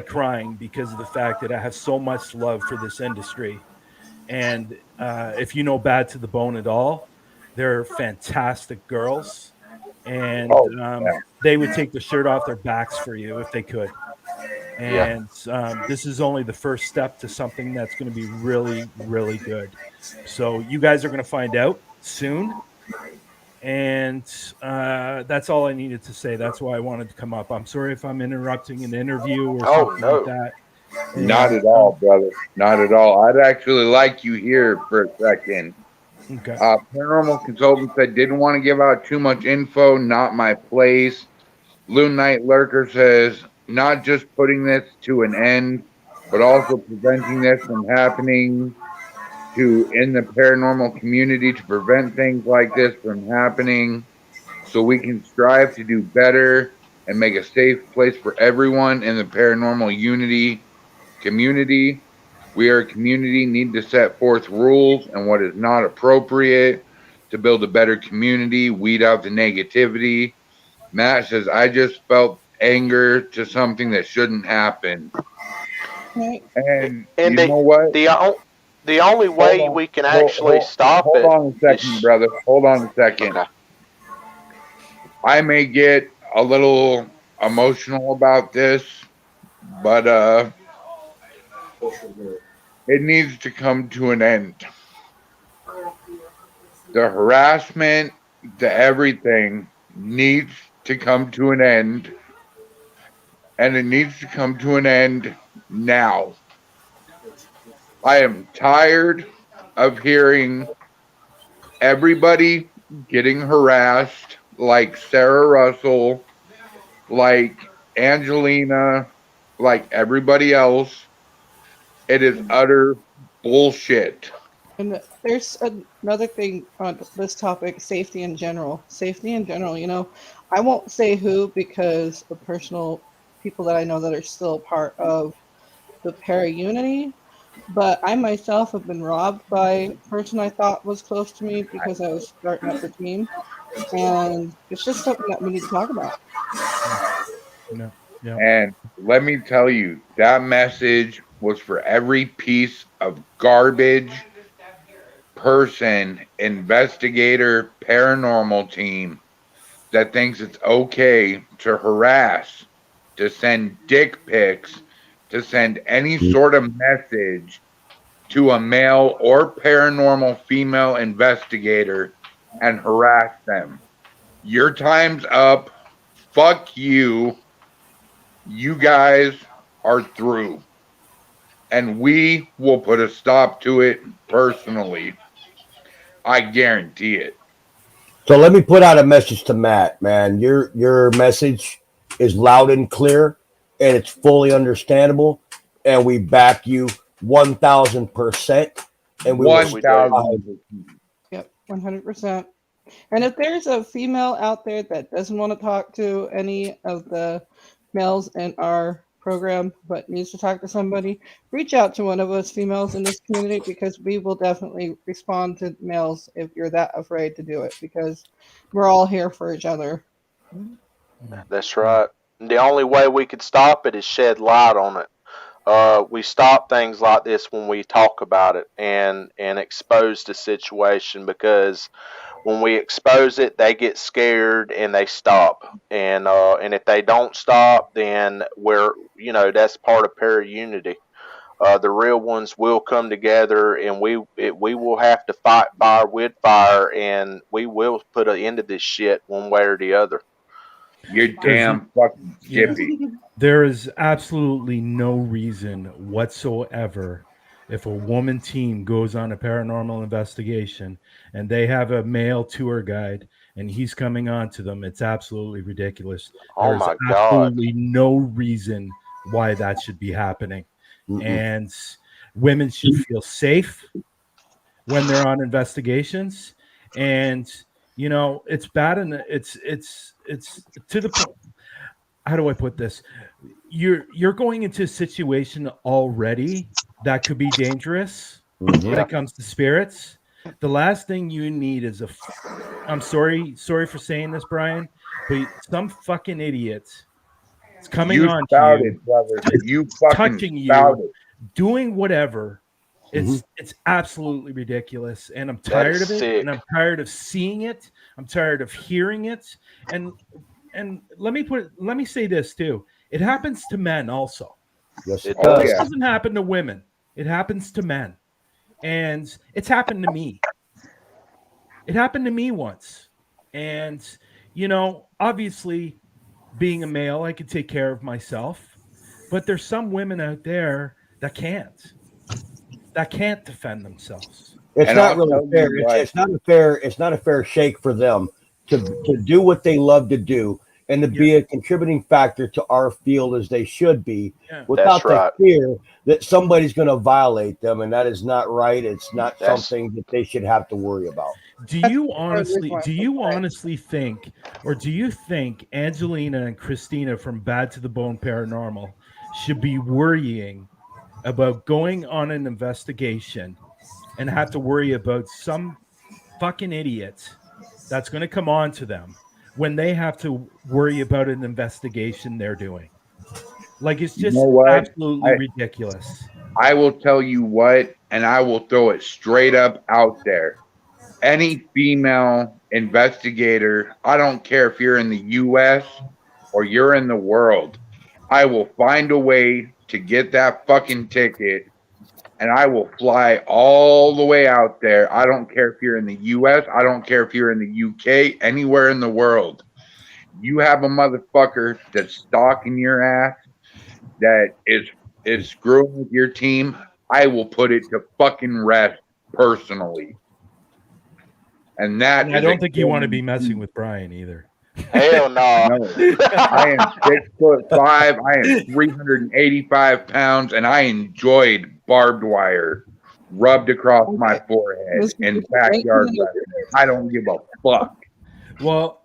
crying because of the fact that I have so much love for this industry. And if you know Bad to the Bone at all, they're fantastic girls, and they would take the shirt off their backs for you if they could. And this is only the first step to something that's going to be really, really good. So you guys are going to find out soon. And that's all I needed to say. That's why I wanted to come up. I'm sorry if I'm interrupting an interview or something like that. Not at all, brother. Not at all. I'd actually like you here for a second. Okay. Paranormal consultant said didn't want to give out too much info. Not my place. Loon Knight Lurker says not just putting this to an end, but also preventing this from happening in the paranormal community to prevent things like this from happening, so we can strive to do better and make a safe place for everyone in the paranormal community. We are a community, need to set forth rules and what is not appropriate to build a better community, weed out the negativity. Matt says, I just felt anger to something that shouldn't happen. And you know what? The only way we can actually stop it. Hold on a second, brother. Hold on a second. Okay. I may get a little emotional about this, but it needs to come to an end. The harassment, the everything needs to come to an end, and it needs to come to an end now. I am tired of hearing everybody getting harassed, like Sarah Russell, like Angelina, like everybody else. It is utter bullshit. And there's another thing on this topic, safety in general. Safety in general, you know, I won't say who because of personal people that I know that are still part of the para-unity, but I myself have been robbed by a person I thought was close to me because I was starting up the team. And it's just something that we need to talk about. No. Yeah. And let me tell you, that message was for every piece of garbage person, investigator, paranormal team that thinks it's okay to harass, to send dick pics, to send any sort of message to a male or paranormal female investigator and harass them. Your time's up. Fuck you. You guys are through. And we will put a stop to it personally. I guarantee it. So let me put out a message to Matt, man. Your message is loud and clear, and it's fully understandable, and we back you 1,000%. And we 1,000%. Yep, 100%. And if there's a female out there that doesn't want to talk to any of the males in our program but needs to talk to somebody, reach out to one of us females in this community, because we will definitely respond to males if you're that afraid to do it, because we're all here for each other. That's right. The only way we could stop it is shed light on it. We stop things like this when we talk about it and expose the situation, because when we expose it, they get scared and they stop. And if they don't stop, then that's part of para-unity. The real ones will come together, and we will have to fight fire with fire, and we will put an end to this shit one way or the other. You're damn fucking skippy. There is absolutely no reason whatsoever, if a woman team goes on a paranormal investigation and they have a male tour guide and he's coming on to them, it's absolutely ridiculous. Oh my God. Absolutely no reason why that should be happening. Mm-mm. And women should feel safe when they're on investigations. And it's bad, and it's to the point. How do I put this? You're going into a situation already that could be dangerous when it comes to spirits. The last thing you need is I'm sorry for saying this, Brian, but some fucking idiot is coming on to you, brother. You fucking touching you, doing whatever. It's absolutely ridiculous, and I'm tired of it. Sick. And I'm tired of seeing it. I'm tired of hearing it. And let me say this too. It happens to men also. Yes, it does. This doesn't happen to women. It happens to men, and it's happened to me. It happened to me once, and obviously, being a male, I can take care of myself, but there's some women out there that can't defend themselves. It's not really fair. It's not a fair shake for them to do what they love to do and to be a contributing factor to our field as they should be, without the fear that somebody's going to violate them, and that is not right. It's not something that they should have to worry about. Do you honestly think, or do you think Angelina and Christina from Bad to the Bone Paranormal should be worrying about going on an investigation and have to worry about some fucking idiot that's going to come on to them when they have to worry about an investigation they're doing? Like, it's just absolutely ridiculous. I will tell you what, and I will throw it straight up out there. Any female investigator, I don't care if you're in the U.S. or you're in the world, I will find a way to get that fucking ticket, and I will fly all the way out there. I don't care if you're in the U.S. I don't care if you're in the U.K., anywhere in the world. You have a motherfucker that's stalking your ass, that is screwing with your team, I will put it to fucking rest personally. And I don't think you want to be messing with Brian either. Hell no. I am 6'5". I am 385 pounds, and I enjoyed barbed wire rubbed across my forehead in backyard lessons. I don't give a fuck. Well,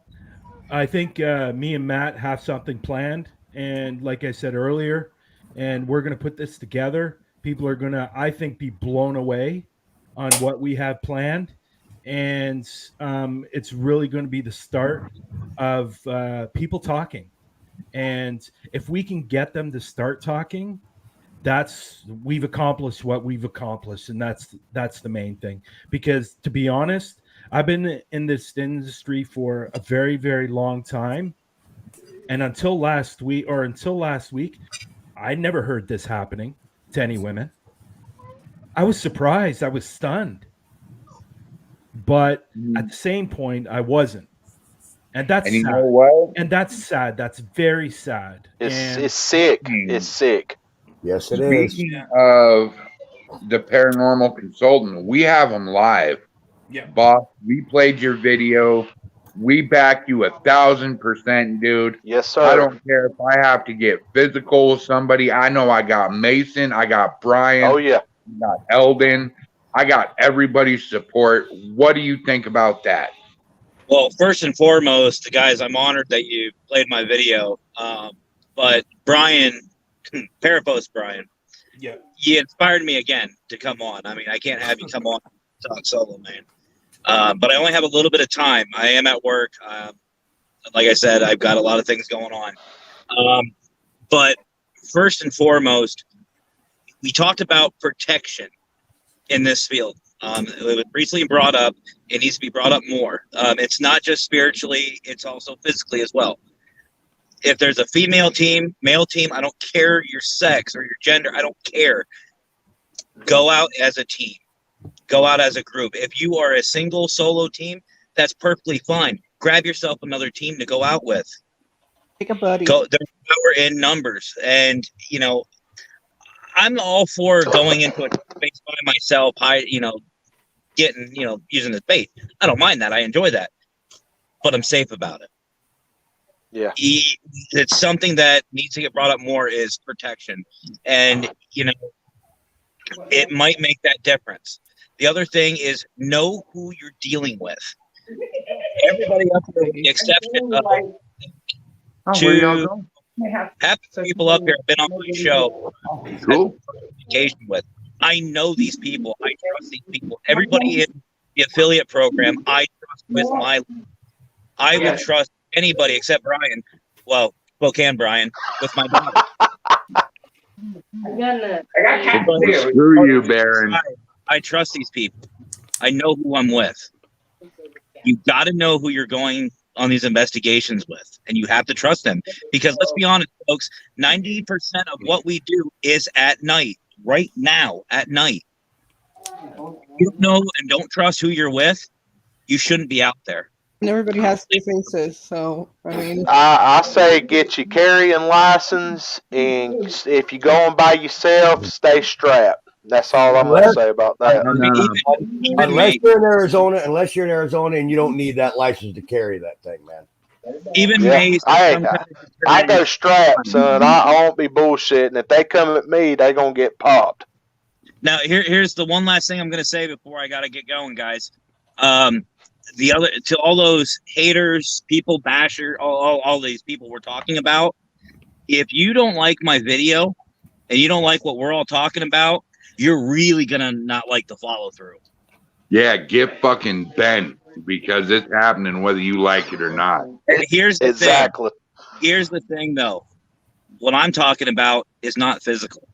I think me and Matt have something planned, and like I said earlier, and we're going to put this together. People are going to, I think, be blown away on what we have planned. And it's really going to be the start of people talking. And if we can get them to start talking, we've accomplished what we've accomplished. And that's the main thing. Because to be honest, I've been in this industry for a very, very long time. And until last week, I never heard this happening to any women. I was surprised. I was stunned. But at the same point, I wasn't. And that's sad. You know what? And that's sad. That's very sad. It's sick. It's sick. Yes, it is. Speaking of the paranormal consultant, we have them live. Yeah. Boss, we played your video. We back you 1,000%, dude. Yes, sir. I don't care if I have to get physical with somebody. I know I got Mason. I got Brian. Oh, yeah. I got Eldon. I got everybody's support. What do you think about that? Well, first and foremost, guys, I'm honored that you played my video. But Brian, Parapost, Brian. Yeah. You inspired me again to come on. I mean, I can't have you come on and talk solo, man. But I only have a little bit of time. I am at work. Like I said, I've got a lot of things going on. But first and foremost, we talked about protection in this field. It was recently brought up. It needs to be brought up more. It's not just spiritually, it's also physically as well. If there's a female team, male team, I don't care your sex or your gender. I don't care. Go out as a team. Go out as a group. If you are a single solo team, that's perfectly fine. Grab yourself another team to go out with. Take a buddy. There's power in numbers. And, you know, I'm all for going into a space by myself, using this bait. I don't mind that. I enjoy that. But I'm safe about it. Yeah. It's something that needs to get brought up more is protection. And, you know, it might make that difference. The other thing is know who you're dealing with. Everybody up here, with the exception of half the people up here have been on my show. Cool. With. I know these people. I trust these people. Everybody in the affiliate program, I trust with my life. I would trust anybody except Brian. Well, Spokane Brian with my body. Screw you, Baron. I trust these people. I know who I'm with. You got to know who you're going on these investigations with, and you have to trust them because let's be honest, folks. 90% of what we do is at night. Right now, at night. You don't know and don't trust who you're with. You shouldn't be out there. And everybody has their faces, so I mean. I say get your carrying license, and if you're going by yourself, stay strapped. That's all I'm going to say about that. Unless you're in Arizona, and you don't need that license to carry that thing, man. Even I go strapped, son. I won't be bullshitting. If they come at me, they gonna get popped. Now, here's the one last thing I'm gonna say before I gotta get going, guys. The other to all those haters, people basher, all these people we're talking about. If you don't like my video and you don't like what we're all talking about, you're really gonna not like the follow through. Yeah, get fucking bent because it's happening whether you like it or not. And here's the thing. Here's the thing, though. What I'm talking about is not physical.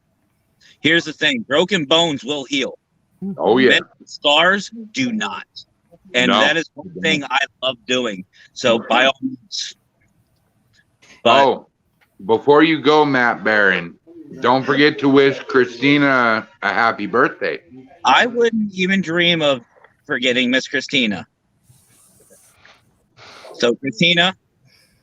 Here's the thing. Broken bones will heal. Oh, yeah. Scars do not. And that is one thing I love doing. So, by all means. Before you go, Matt Barron, don't forget to wish Christina a happy birthday. I wouldn't even dream of forgetting Miss Christina. So, Christina,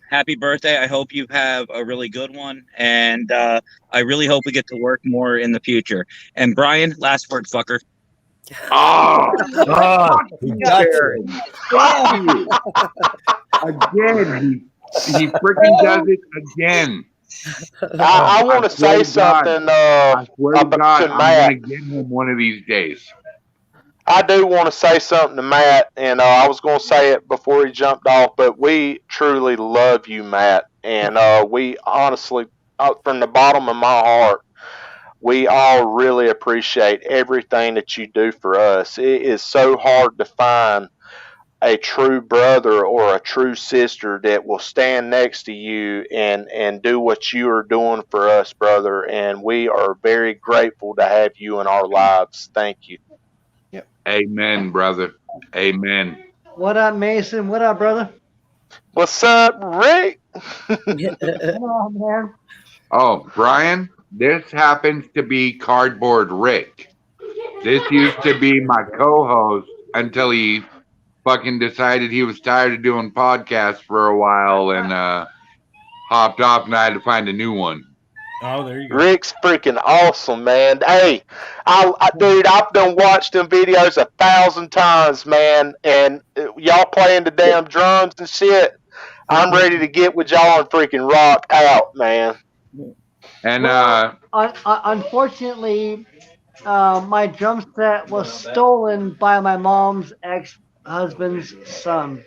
happy birthday. I hope you have a really good one. And I really hope we get to work more in the future. And Brian, last word, fucker. Again, he freaking does it again. I want to say something I swear to God, to I'm Matt. going to get him one of these days. I do want to say something to Matt, and I was going to say it before he jumped off, but we truly love you, Matt. And we honestly, from the bottom of my heart, we all really appreciate everything that you do for us. It is so hard to find a true brother or a true sister that will stand next to you and do what you are doing for us, brother. And we are very grateful to have you in our lives. Thank you. Yep. Amen, brother. Amen. What up, Mason? What up, brother? What's up, Rick? Oh, man. Oh, Brian, this happens to be Cardboard Rick. This used to be my co-host until he fucking decided he was tired of doing podcasts for a while and hopped off, and I had to find a new one. Oh, there you go. Rick's freaking awesome, man. Hey, dude, I've done watched them videos 1,000 times, man, and y'all playing the damn drums and shit. I'm ready to get with y'all and freaking rock out, man. And unfortunately, my drum set was stolen by my mom's ex-husband's son.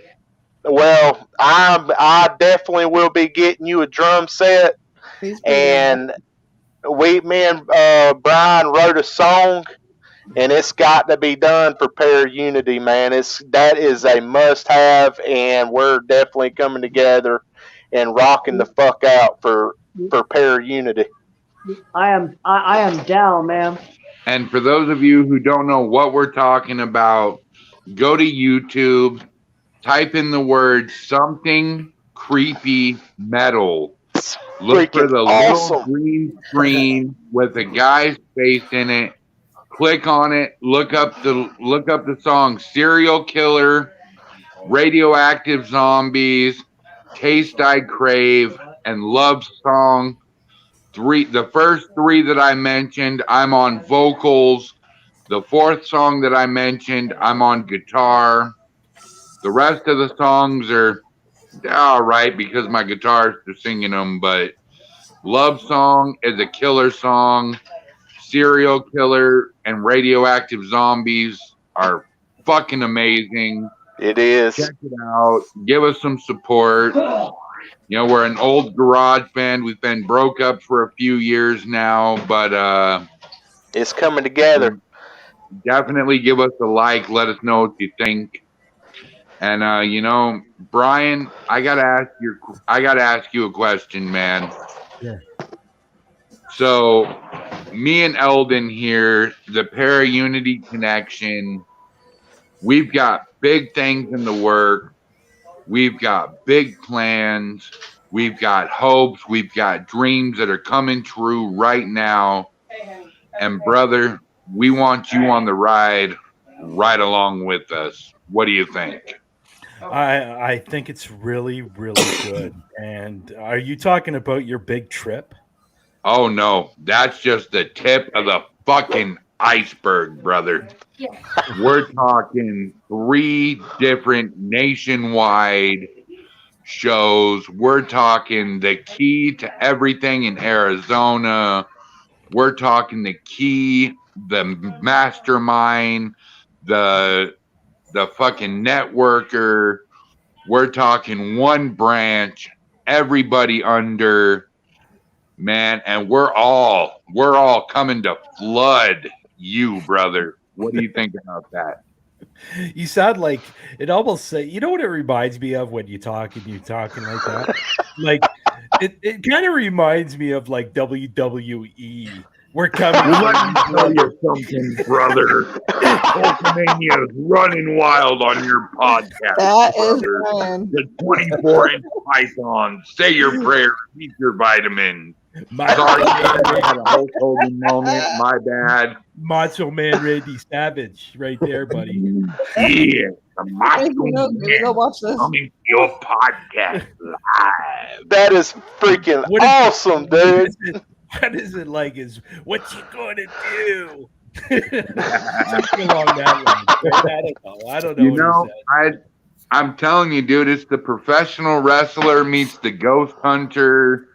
Well, I definitely will be getting you a drum set, and me and Brian wrote a song, and it's got to be done for Pair Unity, man. That is a must-have, and we're definitely coming together and rocking the fuck out for Pair Unity. I am down, man. And for those of you who don't know what we're talking about, go to YouTube, type in the word something creepy metal. Look for the little green screen with a guy's face in it. Click on it. Look up the song Serial Killer, Radioactive Zombies, Taste I Crave, and Love Song. The first three that I mentioned, I'm on vocals. The fourth song that I mentioned, I'm on guitar. The rest of the songs are all right because my guitarist is singing them, but Love Song is a killer song. Serial Killer and Radioactive Zombies are fucking amazing. It is. Check it out. Give us some support. You know, we're an old garage band. We've been broke up for a few years now, but it's coming together. Definitely give us a like. Let us know what you think. And you know, Brian, I gotta ask you a question, man. Yeah. So, me and Eldon here, the Para Unity Connection, we've got big things in the work. We've got big plans. We've got hopes. We've got dreams that are coming true right now. And brother, we want you on the ride right along with us. What do you think? I think it's really, really good. And are you talking about your big trip? Oh, no. That's just the tip of the fucking iceberg, brother. Yeah. We're talking 3 different nationwide shows. We're talking the key to everything in Arizona. We're talking the key, the mastermind, the fucking networker. We're talking one branch, everybody under, man, and we're all coming to flood you, brother. What do you think about that? You sound like it almost say, you know what it reminds me of when you're talking like that? Like it kind of reminds me of like WWE. We're coming. Let me tell you something, brother. Hulkamania is running wild on your podcast. That brother. is fun. The 24-inch python. Say your prayers. Eat your vitamins. Sorry, I had a Hulk Hogan moment. My bad. Macho Man Randy Savage, right there, buddy. Yeah, the Macho Man watch this. coming to your podcast live. That is freaking awesome, dude. What is it like? Is what you gonna do? Something along that line. I don't know. You know, I'm telling you, dude, it's the professional wrestler meets the ghost hunter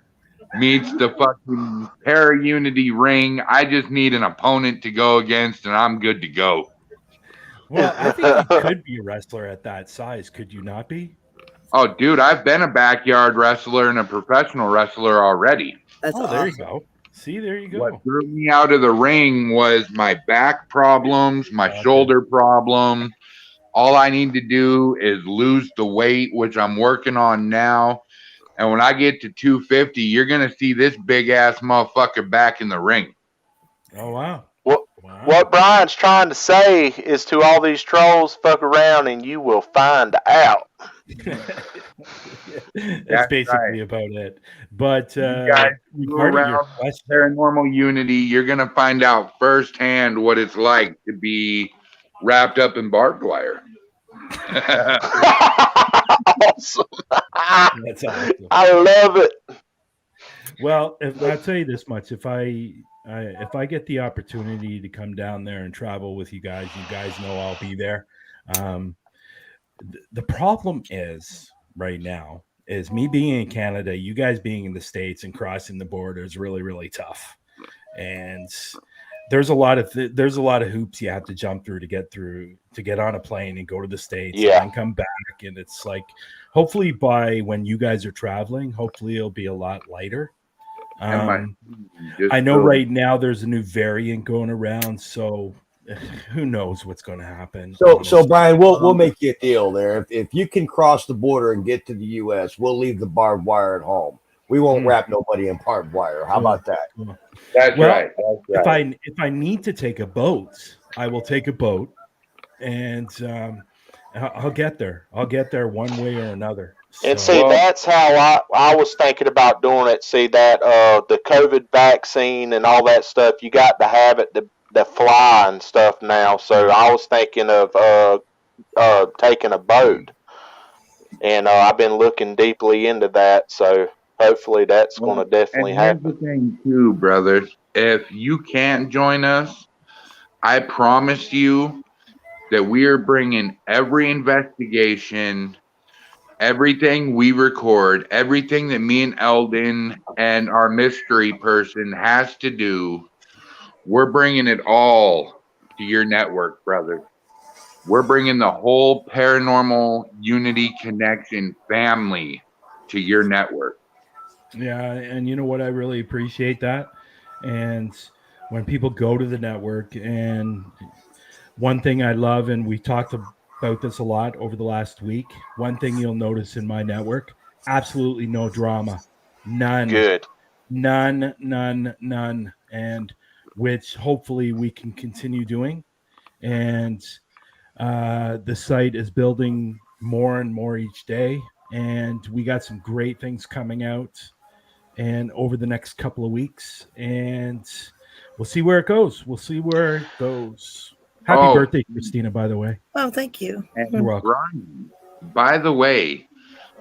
meets the fucking Para Unity ring. I just need an opponent to go against, and I'm good to go. Well, I think you could be a wrestler at that size. Could you not be? Oh, dude, I've been a backyard wrestler and a professional wrestler already. That's awesome. There you go. See, there you go. What threw me out of the ring was my back problems, my shoulder problem. All I need to do is lose the weight, which I'm working on now. And when I get to 250, you're going to see this big-ass motherfucker back in the ring. Oh, wow. What Brian's trying to say is to all these trolls, fuck around and you will find out. That's basically about it. But you guys part of around Paranormal Unity, you're going to find out firsthand what it's like to be wrapped up in barbed wire. Awesome. That's awesome. I love it. Well, I'll tell you this much: if I get the opportunity to come down there and travel with you guys know I'll be there. The problem is right now is me being in Canada, you guys being in the States, and crossing the border is really, really tough. And there's a lot of hoops you have to jump through to get on a plane and go to the States and then come back. And it's like, hopefully by when you guys are traveling, hopefully it'll be a lot lighter. I know right now there's a new variant going around, so who knows what's going to happen. So Brian, we'll make you a deal there. If you can cross the border and get to the U.S., we'll leave the barbed wire at home. We won't wrap nobody in barbed wire. How about that? That's right. That's right. If I need to take a boat, I will take a boat, and I'll get there. I'll get there one way or another. And see, that's how I was thinking about doing it. See that the COVID vaccine and all that stuff, you got to have it to fly and stuff now. So I was thinking of taking a boat, and I've been looking deeply into that. So hopefully that's going to definitely happen. Here's the thing, too, brothers. If you can't join us, I promise you that we are bringing every investigation, everything we record, everything that me and Eldon and our mystery person has to do. We're bringing it all to your network, brother. We're bringing the whole Paranormal Unity Connection family to your network. Yeah, and you know what? I really appreciate that. And when people go to the network, and one thing I love, and we talked about this a lot over the last week, one thing you'll notice in my network, absolutely no drama. None. Good. None. And which hopefully we can continue doing. And the site is building more and more each day. And we got some great things coming out and over the next couple of weeks. And we'll see where it goes. Happy birthday, Christina, by the way. Oh, thank you. You're welcome. Brian, by the way,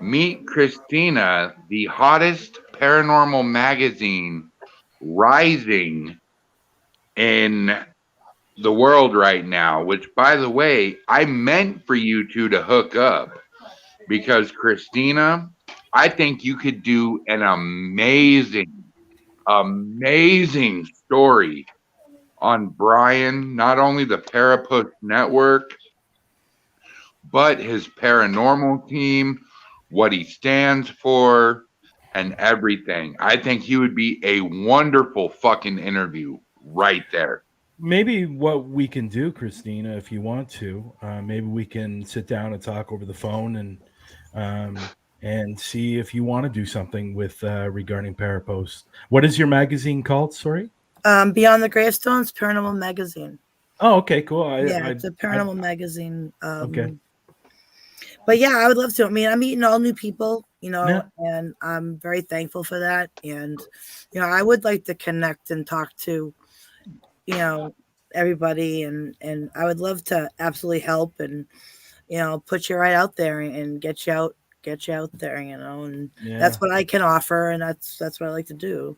meet Christina, the hottest paranormal magazine rising in the world right now, which, by the way, I meant for you two to hook up because, Christina, I think you could do an amazing story on Brian, not only the Parapush Network, but his paranormal team, what he stands for, and everything. I think he would be a wonderful fucking interview right there. Maybe what we can do, Christina, if you want to, maybe we can sit down and talk over the phone and see if you want to do something with regarding Parapost. What is your magazine called? Sorry. Beyond the Gravestones Paranormal Magazine. Oh, okay, cool. It's a paranormal magazine. Okay. But yeah, I would love to. I mean, I'm meeting all new people, and I'm very thankful for that. And, I would like to connect and talk to, everybody. And I would love to absolutely help and, put you right out there and get you out there, and that's what I can offer. And that's what I like to do.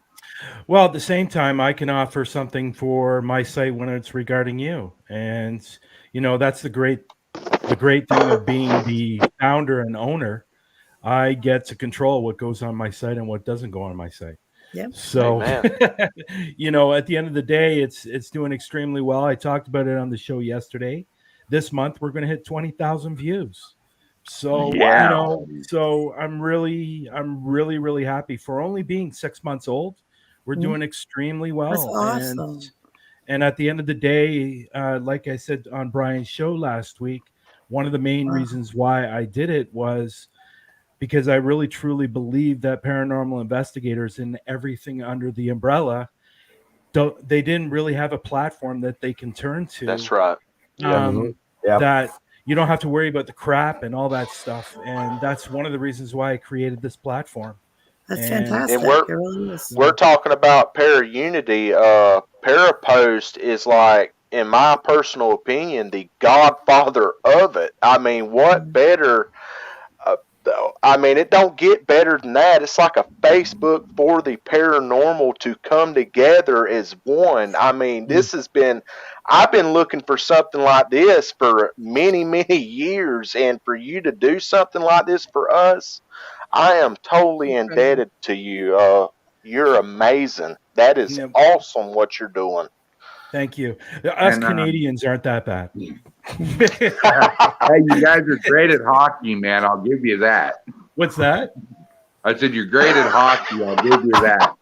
Well, at the same time, I can offer something for my site when it's regarding you. And, that's the great thing of being the founder and owner. I get to control what goes on my site and what doesn't go on my site. Yeah. So, at the end of the day, it's doing extremely well. I talked about it on the show yesterday. This month, we're going to hit 20,000 views. So, so I'm really, really happy for only being 6 months old. We're doing extremely well. That's awesome. And at the end of the day, like I said on Brian's show last week, one of the main reasons why I did it was because I really truly believe that paranormal investigators and everything under the umbrella, they didn't really have a platform that they can turn to. That's right. That you don't have to worry about the crap and all that stuff. And that's one of the reasons why I created this platform. That's fantastic. And we're talking about Para-Unity. Parapost is like, in my personal opinion, the godfather of it. I mean, what better? It don't get better than that. It's like a Facebook for the paranormal to come together as one. I mean, I've been looking for something like this for many, many years. And for you to do something like this for us, I am totally indebted to you. You're amazing. That is awesome what you're doing. Thank you. Us Canadians aren't that bad. Hey, you guys are great at hockey, man. I'll give you that. What's that? I said you're great at hockey. I'll give you that.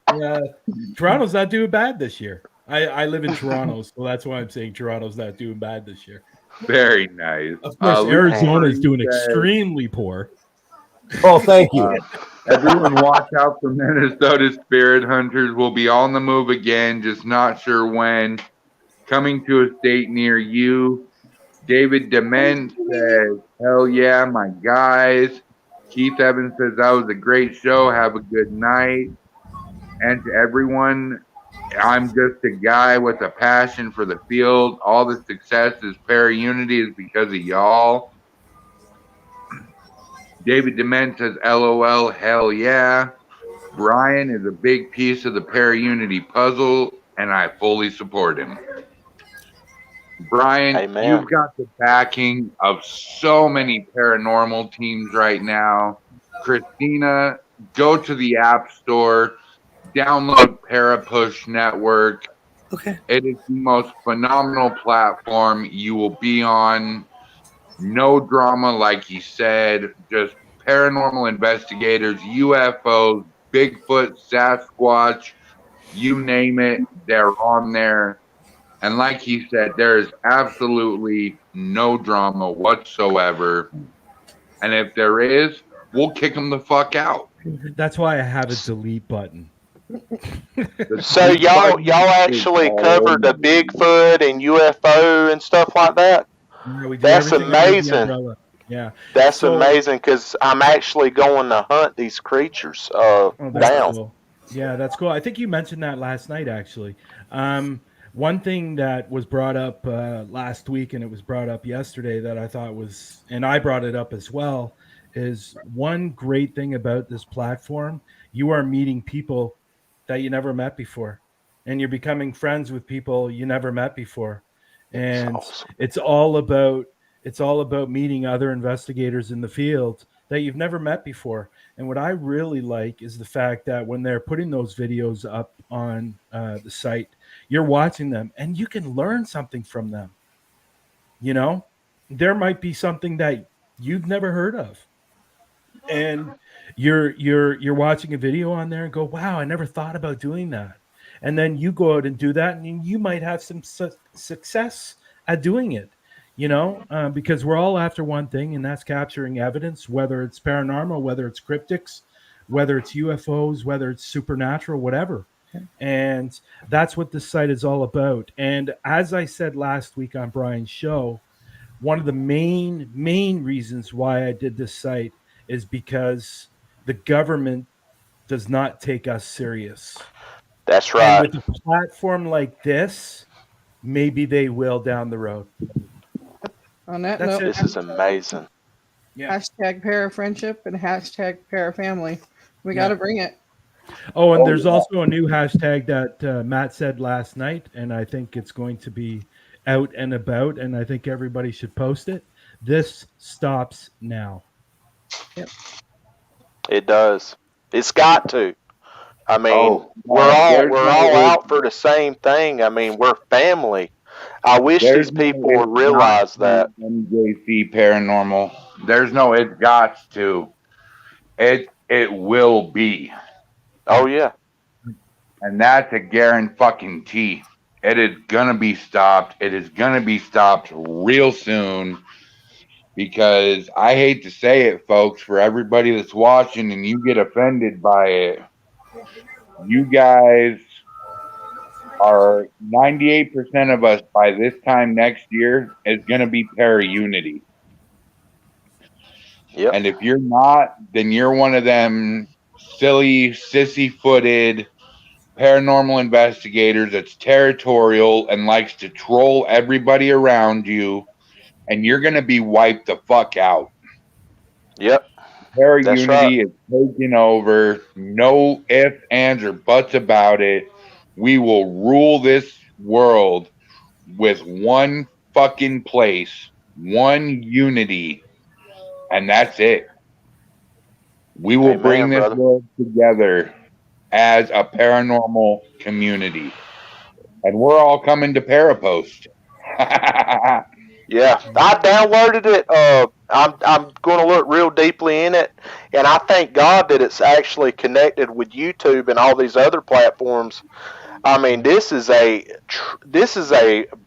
Toronto's not doing bad this year. I live in Toronto, so that's why I'm saying Toronto's not doing bad this year. Very nice. Of course, Luke Arizona is doing says, extremely poor. Oh, thank you. Everyone watch out for Minnesota Spirit Hunters. Will be on the move again, just not sure when. Coming to a state near you. David Dement says, hell yeah, my guys. Keith Evans says, that was a great show. Have a good night. And to everyone, I'm just a guy with a passion for the field. All the success is Para-Unity is because of y'all. David Dement says, LOL, hell yeah. Brian is a big piece of the Para-Unity puzzle, and I fully support him. Brian, Amen. You've got the backing of so many paranormal teams right now. Christina, go to the App Store, download Parapush Network. Okay. It is the most phenomenal platform you will be on. No drama, like he said, just paranormal investigators, UFOs, Bigfoot, Sasquatch, you name it, they're on there. And like he said, there is absolutely no drama whatsoever. And if there is, we'll kick them the fuck out. That's why I have a delete button. So y'all actually covered the Bigfoot and UFO and stuff like that? Yeah, we do That's everything under the amazing. umbrella. Yeah. That's amazing because I'm actually going to hunt these creatures down. Cool. Yeah, that's cool. I think you mentioned that last night, actually. One thing that was brought up last week, and it was brought up yesterday that I thought was, and I brought it up as well, is one great thing about this platform, you are meeting people that you never met before, and you're becoming friends with people you never met before. And it's all about meeting other investigators in the field that you've never met before. And what I really like is the fact that when they're putting those videos up on the site, you're watching them and you can learn something from them. You know, there might be something that you've never heard of, and you're watching a video on there and go, wow, I never thought about doing that. And then you go out and do that, and you might have some success at doing it, you know, because we're all after one thing, and that's capturing evidence, whether it's paranormal, whether it's cryptics, whether it's UFOs, whether it's supernatural, whatever. And that's what this site is all about. And as I said last week on Brian's show, one of the main reasons why I did this site is because the government does not take us serious. That's right. And with a platform like this, maybe they will down the road. On that That's note, This is amazing. Yeah. hashtag parafriendship and hashtag parafamily. We got to bring it. Oh, and there's also a new hashtag that Matt said last night, and I think it's going to be out and about, and I think everybody should post it. This stops now. Yep. It does. It's got to. I mean, we're there's all no- out for the same thing. I mean, we're family. I wish There's these people no, would realize that. MJC Paranormal. There's no it got to. It will be. Oh yeah. And that's a guarantee. It is gonna be stopped. It is gonna be stopped real soon. Because I hate to say it, folks, for everybody that's watching and you get offended by it, you guys are 98% of us by this time next year is going to be Para-Unity. Yep. And if you're not, then you're one of them silly, sissy-footed paranormal investigators that's territorial and likes to troll everybody around you, and you're going to be wiped the fuck out. Yep. Para-Unity is taking over. No ifs, ands, or buts about it. We will rule this world with one fucking place, one unity, and that's it. We will Amen, bring this brother. world together as a paranormal community. And we're all coming to Parapost. Yeah, I downloaded it. I'm going to look real deeply in it, and I thank God that it's actually connected with YouTube and all these other platforms. I mean, this is a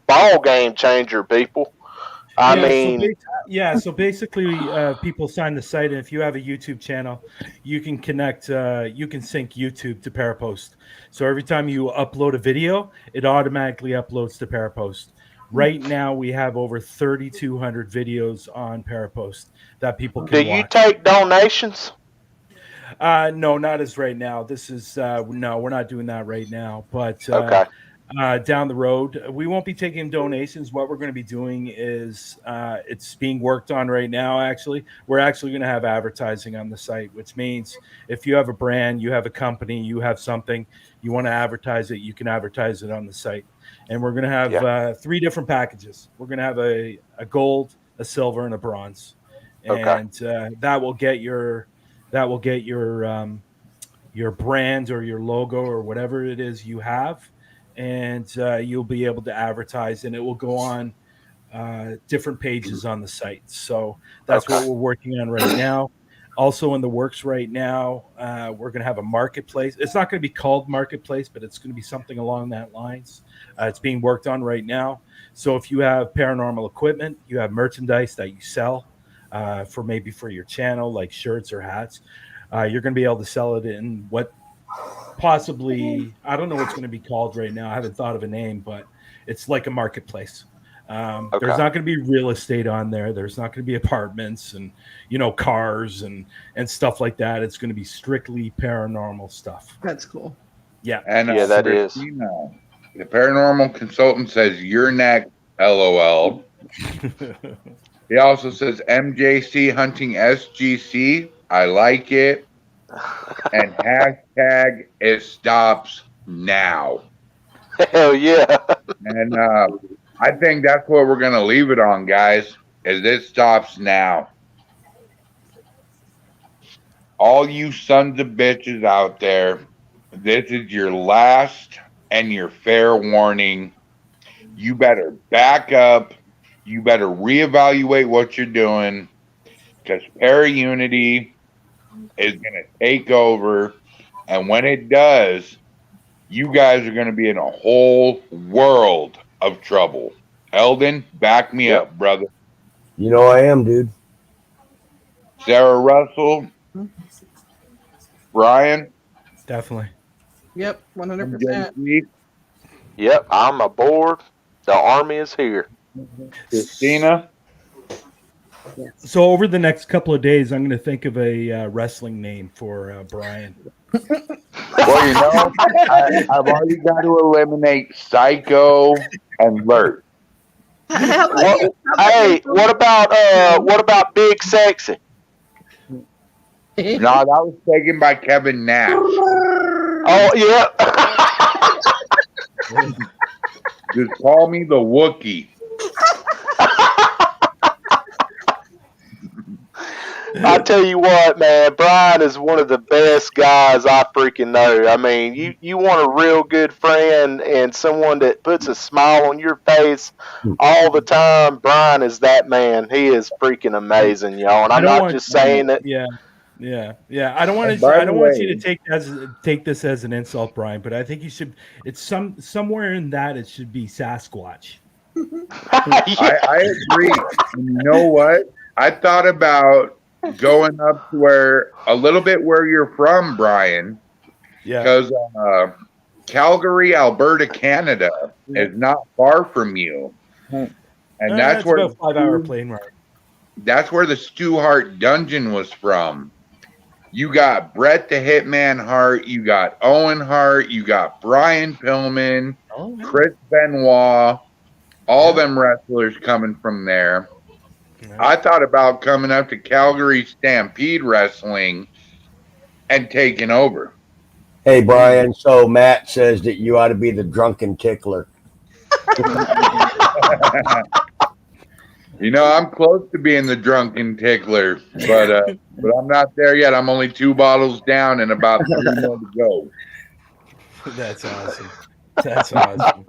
ball game changer, people. So basically, people sign the site, and if you have a YouTube channel, you can connect, you can sync YouTube to Parapost. So every time you upload a video, it automatically uploads to Parapost. Right now, we have over 3,200 videos on Parapost that people can watch. Do you take donations? No, not as right now. This is no, we're not doing that right now. But okay. Down the road, we won't be taking donations. What we're going to be doing is it's being worked on right now. Actually, we're actually going to have advertising on the site, which means if you have a brand, you have a company, you have something, you want to advertise it, you can advertise it on the site. And we're going to have 3 different packages. We're going to have a gold, a silver, and a bronze, and that will get your brand or your logo or whatever it is you have, and you'll be able to advertise, and it will go on different pages on the site. So that's what we're working on right now. Also in the works right now, we're going to have a marketplace. It's not going to be called Marketplace, but it's going to be something along that lines. It's being worked on right now. So if you have paranormal equipment, you have merchandise that you sell for your channel, like shirts or hats, you're going to be able to sell it in what possibly, I don't know what's going to be called right now. I haven't thought of a name, but it's like a marketplace. There's not going to be real estate on there. There's not going to be apartments and, cars and stuff like that. It's going to be strictly paranormal stuff. That's cool. Yeah. And that is. The paranormal consultant says you're next, LOL. He also says MJC hunting SGC. I like it. And hashtag it stops now. Hell yeah. And I think that's what we're going to leave it on, guys, is it stops now. All you sons of bitches out there, this is your last and your fair warning. You better back up. You better reevaluate what you're doing, because Para-Unity is going to take over. And when it does, you guys are going to be in a whole world of trouble. Eldon, back me up, brother. You know I am, dude. Sarah Russell, Brian. Definitely. Yep, 100%. Yep, I'm aboard. The army is here. Christina. So over the next couple of days, I'm going to think of a wrestling name for Brian. Well, I've already got to eliminate Psycho and Lurk. What about Big Sexy? No, that was taken by Kevin Nash. Oh yeah. Just call me the Wookiee. I tell you what, man, Brian is one of the best guys I freaking know. I mean, you want a real good friend and someone that puts a smile on your face all the time. Brian is that man. He is freaking amazing, y'all. And I'm not just saying that. Yeah. I don't want you to take this as an insult, Brian, but I think you should. It's somewhere in that it should be Sasquatch. I agree. And you know what? I thought about going up to where you're from, Brian. Yeah. Because Calgary, Alberta, Canada is not far from you. And that's where about a 5-hour plane ride. That's where the Stu Hart dungeon was from. You got Bret the Hitman Hart, you got Owen Hart, you got Brian Pillman, Chris Benoit, all them wrestlers coming from there. I thought about coming up to Calgary Stampede Wrestling and taking over. Hey, Brian, so Matt says that you ought to be the drunken tickler. You know, I'm close to being the drunken tickler, but I'm not there yet. I'm only 2 bottles down and about 3 more to go. That's awesome. That's awesome.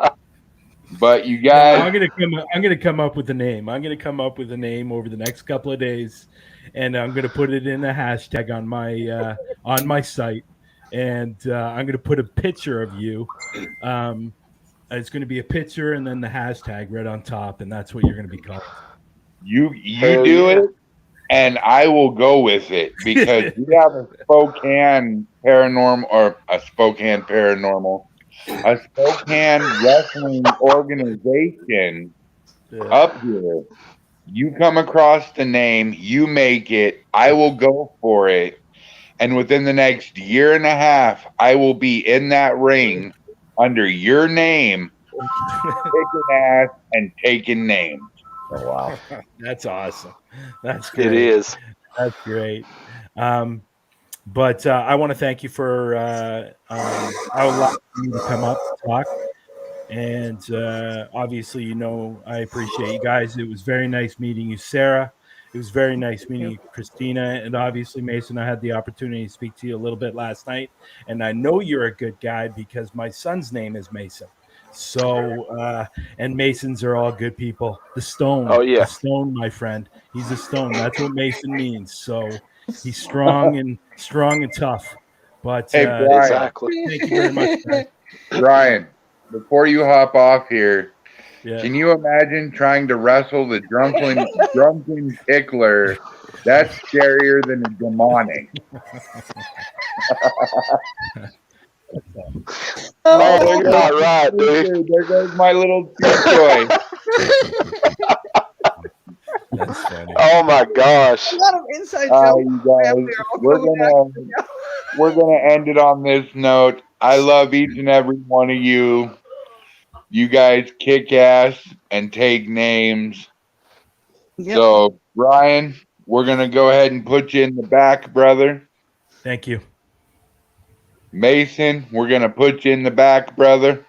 But you No, guys, I'm gonna come up with a name. I'm gonna come up with a name over the next couple of days, and I'm gonna put it in a hashtag on my site, and I'm gonna put a picture of you. It's gonna be a picture and then the hashtag right on top, and that's what you're gonna be called. you do it, and I will go with it because we have a Spokane wrestling organization up here. You come across the name, you make it, I will go for it. And within the next year and a half, I will be in that ring under your name, kicking ass and taking names. Oh, wow. That's awesome. That's great. It is. That's great. But I want to thank you for allowing me to come up and talk. And obviously, I appreciate you guys. It was very nice meeting you, Sarah. It was very nice meeting you, Christina. And obviously, Mason, I had the opportunity to speak to you a little bit last night. And I know you're a good guy because my son's name is Mason. So, and Masons are all good people. The stone. Oh, yeah. The stone, my friend. He's a stone. That's what Mason means. So he's strong and tough. But hey, Brian, exactly. Thank you very much, guys. Brian, before you hop off here, can you imagine trying to wrestle the drunken tickler? That's scarier than a demonic. Oh, you're not right, dude. There goes my little toy. That's funny. Oh my gosh. A lot of inside jokes. You guys, we're gonna end it on this note. I love each and every one of you. You guys kick ass and take names. Yep. So, Brian, we're gonna go ahead and put you in the back, brother. Thank you. Mason, we're gonna put you in the back, brother.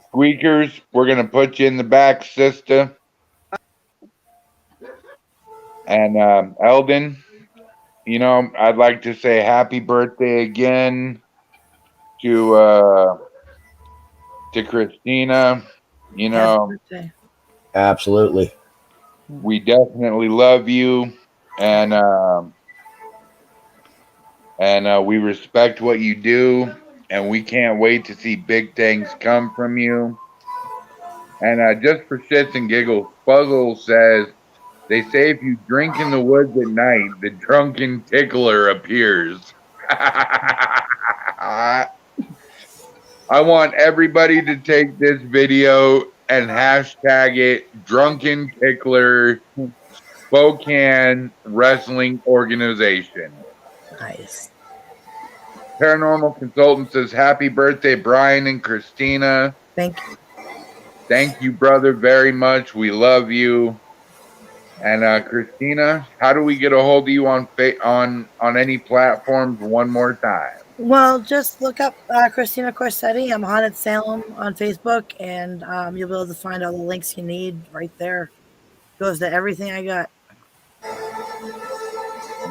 Squeakers, we're gonna put you in the back, sister. And Eldon, I'd like to say happy birthday again to Christina. Absolutely. We definitely love you, and we respect what you do, and we can't wait to see big things come from you. And just for shits and giggles, Puzzle says, they say if you drink in the woods at night, the drunken tickler appears. I want everybody to take this video and hashtag it Drunken Tickler Spokane Wrestling Organization. Nice. Paranormal Consultant says, happy birthday, Brian and Christina. Thank you. Thank you, brother, very much. We love you. And Christina, how do we get a hold of you on any platforms one more time? Well, just look up Christina Corsetti. I'm Haunted Salem on Facebook, and you'll be able to find all the links you need right there. Goes to everything I got.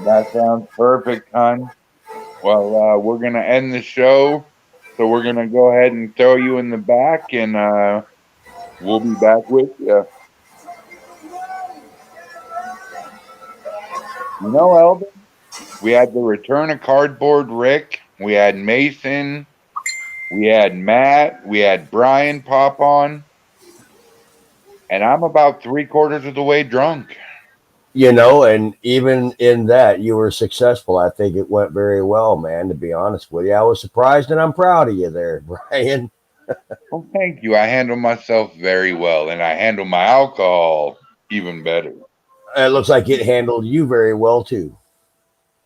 That sounds perfect, hon. Well, we're going to end the show, so we're going to go ahead and throw you in the back, and we'll be back with you. Eldon, we had the return of Cardboard Rick. We had Mason. We had Matt. We had Brian pop on. And I'm about 3/4 of the way drunk. And even in that, you were successful. I think it went very well, man, to be honest with you. I was surprised, and I'm proud of you there, Brian. Well, thank you. I handle myself very well, and I handle my alcohol even better. It looks like it handled you very well, too.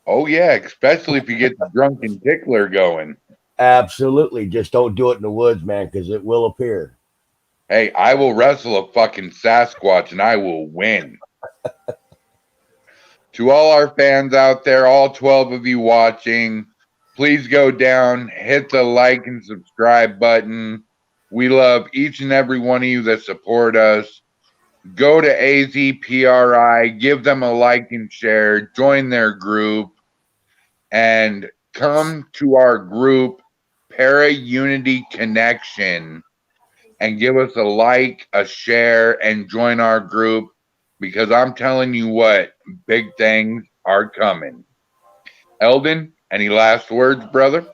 Oh, yeah, especially if you get the drunken tickler going. Absolutely. Just don't do it in the woods, man, because it will appear. Hey, I will wrestle a fucking Sasquatch, and I will win. To all our fans out there, all 12 of you watching, please go down, hit the like and subscribe button. We love each and every one of you that support us. Go to AZPRI, give them a like and share, join their group, and come to our group, Para Unity Connection and give us a like, a share, and join our group, because I'm telling you what, big things are coming. Eldon, any last words, brother?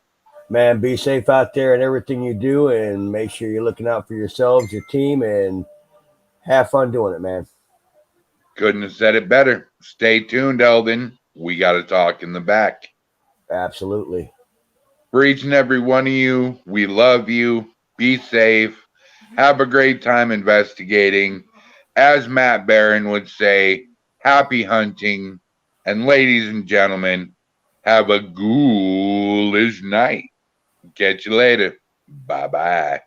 Man, be safe out there in everything you do, and make sure you're looking out for yourselves, your team, and have fun doing it, man. Couldn't have said it better. Stay tuned, Eldon. We got to talk in the back. Absolutely. For each and every one of you, we love you. Be safe. Have a great time investigating. As Matt Barron would say, happy hunting. And ladies and gentlemen, have a ghoulish night. Catch you later. Bye-bye.